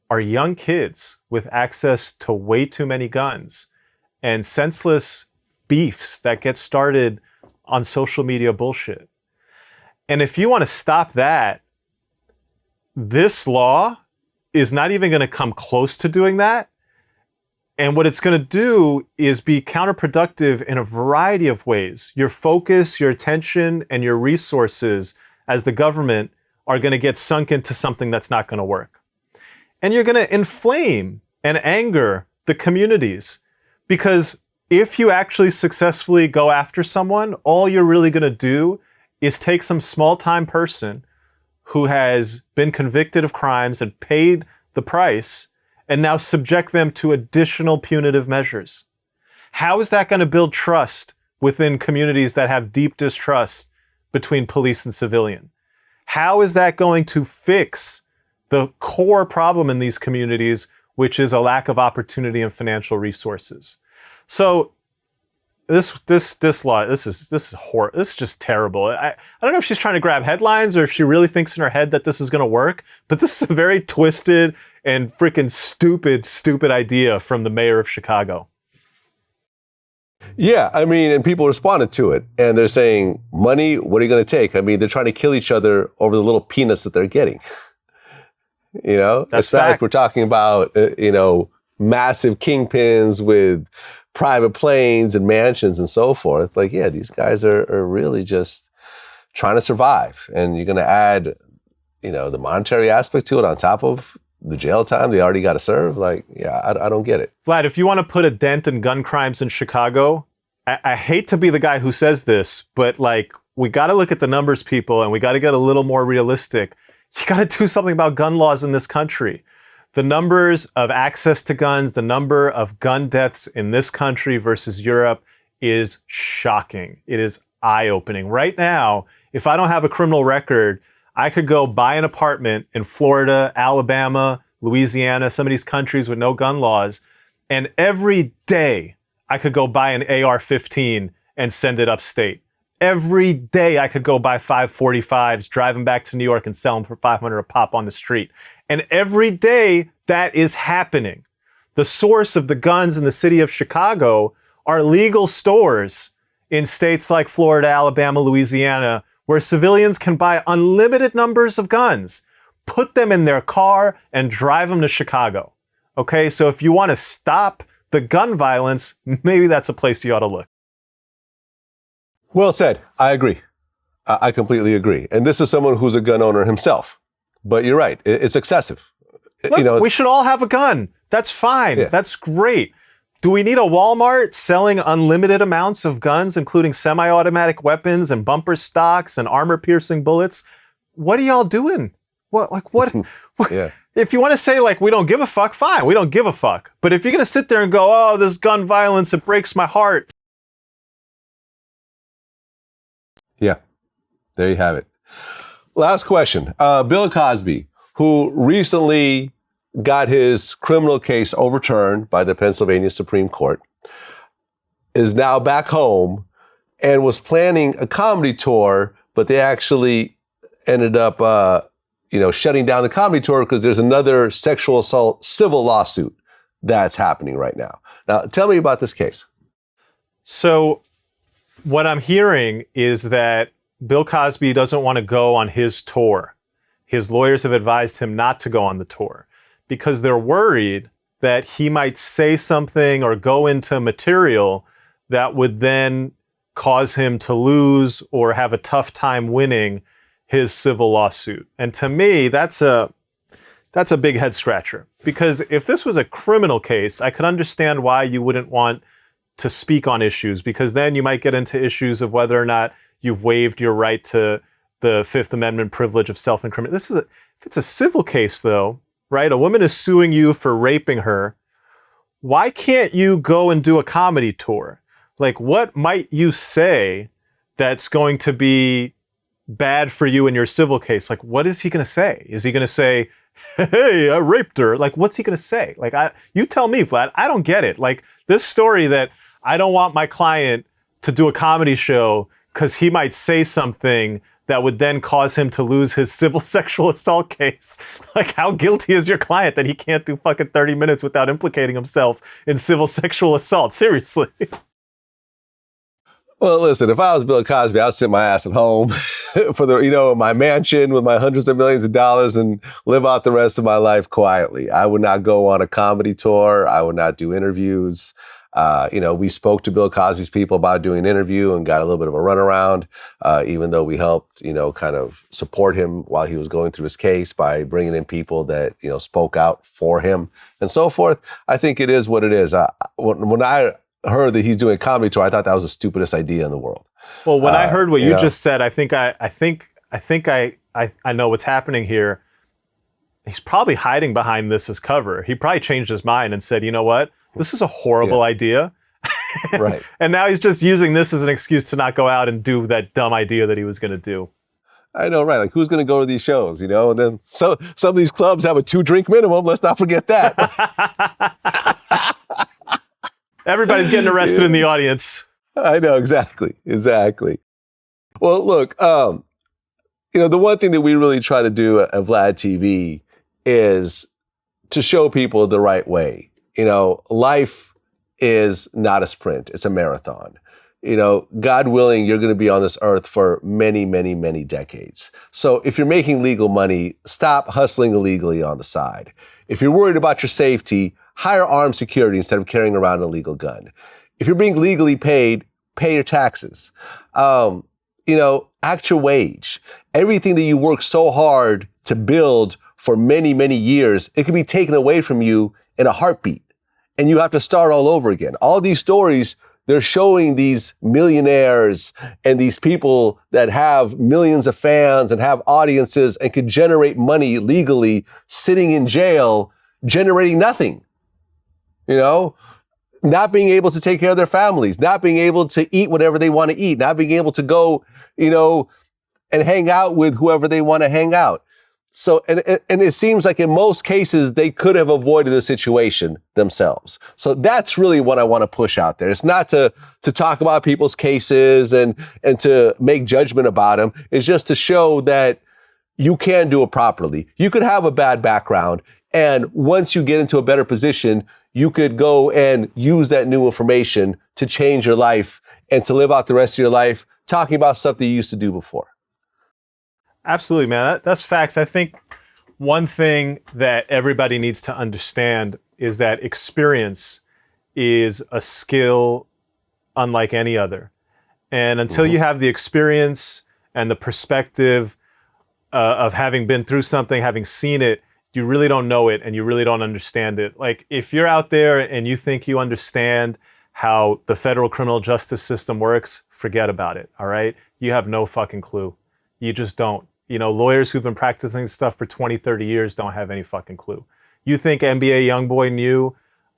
are young kids with access to way too many guns and senseless beefs that get started on social media bullshit. And if you want to stop that, this law is not even going to come close to doing that. And what it's going to do is be counterproductive in a variety of ways. Your focus, your attention, and your resources as the government are going to get sunk into something that's not going to work. And you're going to inflame and anger the communities, because if you actually successfully go after someone, all you're really going to do is take some small-time person who has been convicted of crimes and paid the price and now subject them to additional punitive measures. How is that going to build trust within communities that have deep distrust between police and civilian? How is that going to fix the core problem in these communities, which is a lack of opportunity and financial resources? So this law, this is horrible. This is just terrible. I don't know if she's trying to grab headlines or if she really thinks in her head that this is going to work, but this is a very twisted and freaking stupid idea from the mayor of Chicago. Yeah, I mean, and people responded to it, and they're saying, money, what are you going to take? I mean, they're trying to kill each other over the little peanuts that they're getting. That's it's not like we're talking about, massive kingpins with private planes and mansions and so forth. Like, yeah, these guys are really just trying to survive. And you're going to add, the monetary aspect to it on top of the jail time they already got to serve. Like, yeah, I don't get it. Vlad, if you want to put a dent in gun crimes in Chicago, I hate to be the guy who says this, but we got to look at the numbers, people, and we got to get a little more realistic. You got to do something about gun laws in this country. The numbers of access to guns, the number of gun deaths in this country versus Europe is shocking. It is eye-opening. Right now, if I don't have a criminal record, I could go buy an apartment in Florida, Alabama, Louisiana, some of these countries with no gun laws, and every day I could go buy an AR-15 and send it upstate. Every day I could go buy 545s, drive them back to New York and sell them for $500 a pop on the street. And every day that is happening. The source of the guns in the city of Chicago are legal stores in states like Florida, Alabama, Louisiana, where civilians can buy unlimited numbers of guns, put them in their car, and drive them to Chicago. Okay, so if you want to stop the gun violence, maybe that's a place you ought to look. Well said. I agree. I completely agree. And this is someone who's a gun owner himself. But you're right. It's excessive. Look, we should all have a gun. That's fine. Yeah. That's great. Do we need a Walmart selling unlimited amounts of guns, including semi-automatic weapons and bumper stocks and armor-piercing bullets? What are y'all doing? What? Yeah. if you want to say like we don't give a fuck, fine, we don't give a fuck. But if you're going to sit there and go, oh, this gun violence, it breaks my heart. Yeah, there you have it. Last question. Bill Cosby, who recently got his criminal case overturned by the Pennsylvania Supreme Court, is now back home and was planning a comedy tour, but they actually ended up shutting down the comedy tour because there's another sexual assault civil lawsuit that's happening right now. Now, tell me about this case. So what I'm hearing is that Bill Cosby doesn't want to go on his tour. His lawyers have advised him not to go on the tour because they're worried that he might say something or go into material that would then cause him to lose or have a tough time winning his civil lawsuit. And to me, that's a big head scratcher, because if this was a criminal case, I could understand why you wouldn't want to speak on issues, because then you might get into issues of whether or not you've waived your right to the Fifth Amendment privilege of self-incrimination. If it's a civil case though, right? A woman is suing you for raping her. Why can't you go and do a comedy tour? Like, what might you say that's going to be bad for you in your civil case? Like, what is he going to say? Is he going to say, hey, I raped her? Like, what's he going to say? Like, you tell me, Vlad. I don't get it. Like, this story that I don't want my client to do a comedy show because he might say something that would then cause him to lose his civil sexual assault case. Like, how guilty is your client that he can't do fucking 30 minutes without implicating himself in civil sexual assault? Seriously. Well, listen, if I was Bill Cosby, I'd sit my ass at home for my mansion with my hundreds of millions of dollars and live out the rest of my life quietly. I would not go on a comedy tour. I would not do interviews. We spoke to Bill Cosby's people about doing an interview and got a little bit of a runaround, even though we helped, kind of support him while he was going through his case by bringing in people that, spoke out for him and so forth. I think it is what it is. When I heard that he's doing a comedy tour, I thought that was the stupidest idea in the world. Well, when I heard what you just said, I think I know what's happening here. He's probably hiding behind this as cover. He probably changed his mind and said, you know what? This is a horrible idea. Right. And now he's just using this as an excuse to not go out and do that dumb idea that he was going to do. I know, right? Like, who's going to go to these shows, And then some of these clubs have a 2-drink minimum. Let's not forget that. Everybody's getting arrested in the audience. I know, exactly. Well, look, the one thing that we really try to do at VladTV is to show people the right way. Life is not a sprint. It's a marathon. God willing, you're going to be on this earth for many, many, many decades. So if you're making legal money, stop hustling illegally on the side. If you're worried about your safety, hire armed security instead of carrying around an illegal gun. If you're being legally paid, pay your taxes. Act your wage. Everything that you work so hard to build for many, many years, it can be taken away from you in a heartbeat. And you have to start all over again. All these stories, they're showing these millionaires and these people that have millions of fans and have audiences and can generate money legally, sitting in jail, generating nothing. Not being able to take care of their families, not being able to eat whatever they want to eat, not being able to go, and hang out with whoever they want to hang out. So, and it seems like in most cases, they could have avoided the situation themselves. So that's really what I want to push out there. It's not to talk about people's cases and to make judgment about them. It's just to show that you can do it properly. You could have a bad background, and once you get into a better position, you could go and use that new information to change your life and to live out the rest of your life talking about stuff that you used to do before. Absolutely, man. That's facts. I think one thing that everybody needs to understand is that experience is a skill unlike any other. And until you have the experience and the perspective of having been through something, having seen it, you really don't know it and you really don't understand it. Like, if you're out there and you think you understand how the federal criminal justice system works, forget about it, all right? You have no fucking clue. You just don't. lawyers who've been practicing stuff for 20, 30 years don't have any fucking clue. You think NBA YoungBoy knew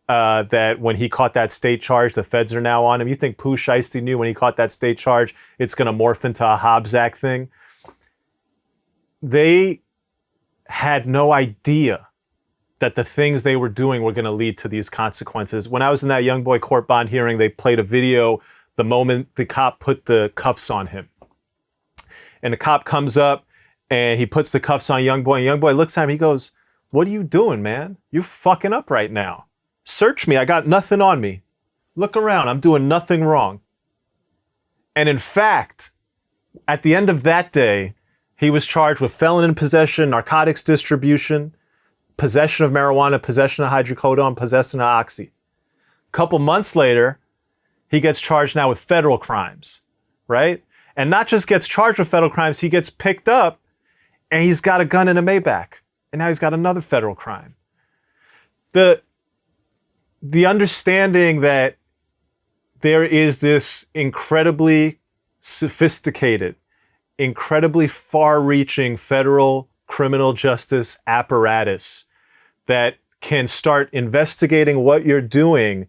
that when he caught that state charge, the feds are now on him? You think Pooh Shiesty knew when he caught that state charge, it's going to morph into a Hobbs Act thing? They had no idea that the things they were doing were going to lead to these consequences. When I was in that YoungBoy court bond hearing, they played a video the moment the cop put the cuffs on him. And the cop comes up and he puts the cuffs on YoungBoy, and YoungBoy looks at him, he goes, "What are you doing, man? You're fucking up right now. Search me, I got nothing on me. Look around, I'm doing nothing wrong." And in fact, at the end of that day, he was charged with felon in possession, narcotics distribution, possession of marijuana, possession of hydrocodone, possession of oxy. A couple months later, he gets charged now with federal crimes, right? And not just gets charged with federal crimes, he gets picked up and he's got a gun in a Maybach. And now he's got another federal crime. The understanding that there is this incredibly sophisticated, incredibly far-reaching federal criminal justice apparatus that can start investigating what you're doing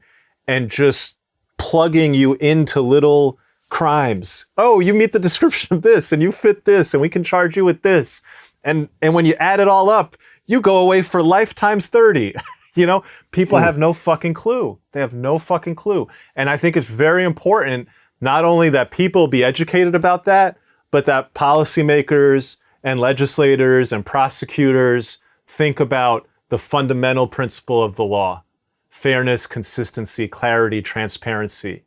and just plugging you into little crimes. Oh, you meet the description of this and you fit this and we can charge you with this. And when you add it all up, you go away for life times 30. People have no fucking clue. They have no fucking clue. And I think it's very important not only that people be educated about that, but that policymakers and legislators and prosecutors think about the fundamental principle of the law: fairness, consistency, clarity, transparency.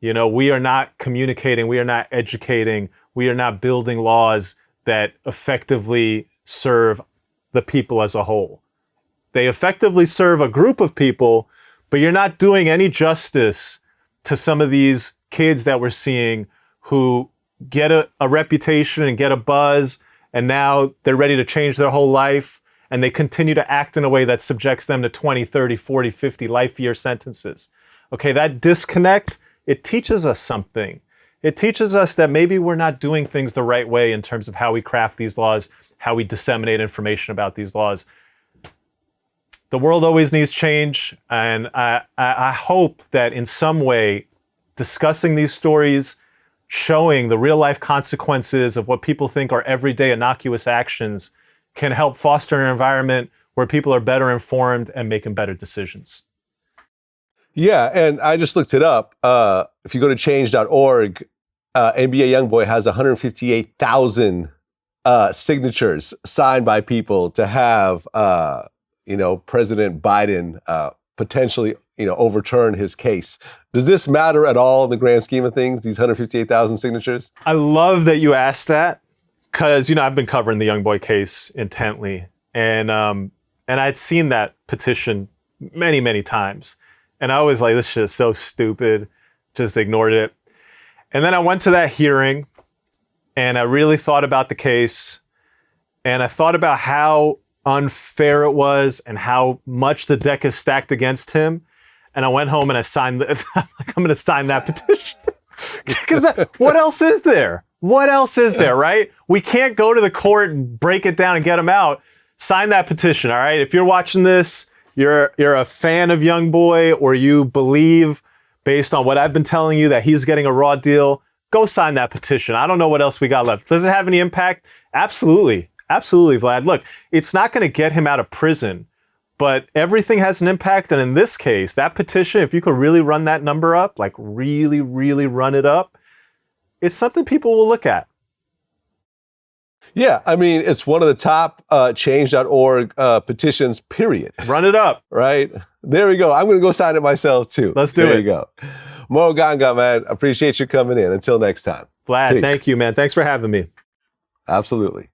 We are not communicating, we are not educating, we are not building laws that effectively serve the people as a whole. They effectively serve a group of people, but you're not doing any justice to some of these kids that we're seeing who get a reputation and get a buzz, and now they're ready to change their whole life, and they continue to act in a way that subjects them to 20, 30, 40, 50 life year sentences. Okay, that disconnect, it teaches us something. It teaches us that maybe we're not doing things the right way in terms of how we craft these laws, how we disseminate information about these laws. The world always needs change, and I hope that in some way discussing these stories, showing the real life consequences of what people think are everyday innocuous actions, can help foster an environment where people are better informed and making better decisions. Yeah, and I just looked it up. If you go to change.org, NBA YoungBoy has 158,000 signatures signed by people to have, President Biden potentially, overturn his case. Does this matter at all in the grand scheme of things, these 158,000 signatures? I love that you asked that because, I've been covering the YoungBoy case intently. And I'd seen that petition many, many times. And I was like, this shit is so stupid. Just ignored it. And then I went to that hearing and I really thought about the case. And I thought about how unfair it was and how much the deck is stacked against him. And I went home and I signed I'm going to sign that petition. Because what else is there? What else is there, right? We can't go to the court and break it down and get him out. Sign that petition, all right? If you're watching this, you're a fan of YoungBoy, or you believe, based on what I've been telling you, that he's getting a raw deal, go sign that petition. I don't know what else we got left. Does it have any impact? Absolutely. Absolutely, Vlad. Look, it's not going to get him out of prison, but everything has an impact. And in this case, that petition, if you could really run that number up, like really, really run it up, it's something people will look at. Yeah, I mean, it's one of the top change.org petitions, period. Run it up. Right? There we go. I'm going to go sign it myself, too. Let's do it. There you go. Moe Gangat, man, appreciate you coming in. Until next time. Vlad, Peace. Thank you, man. Thanks for having me. Absolutely.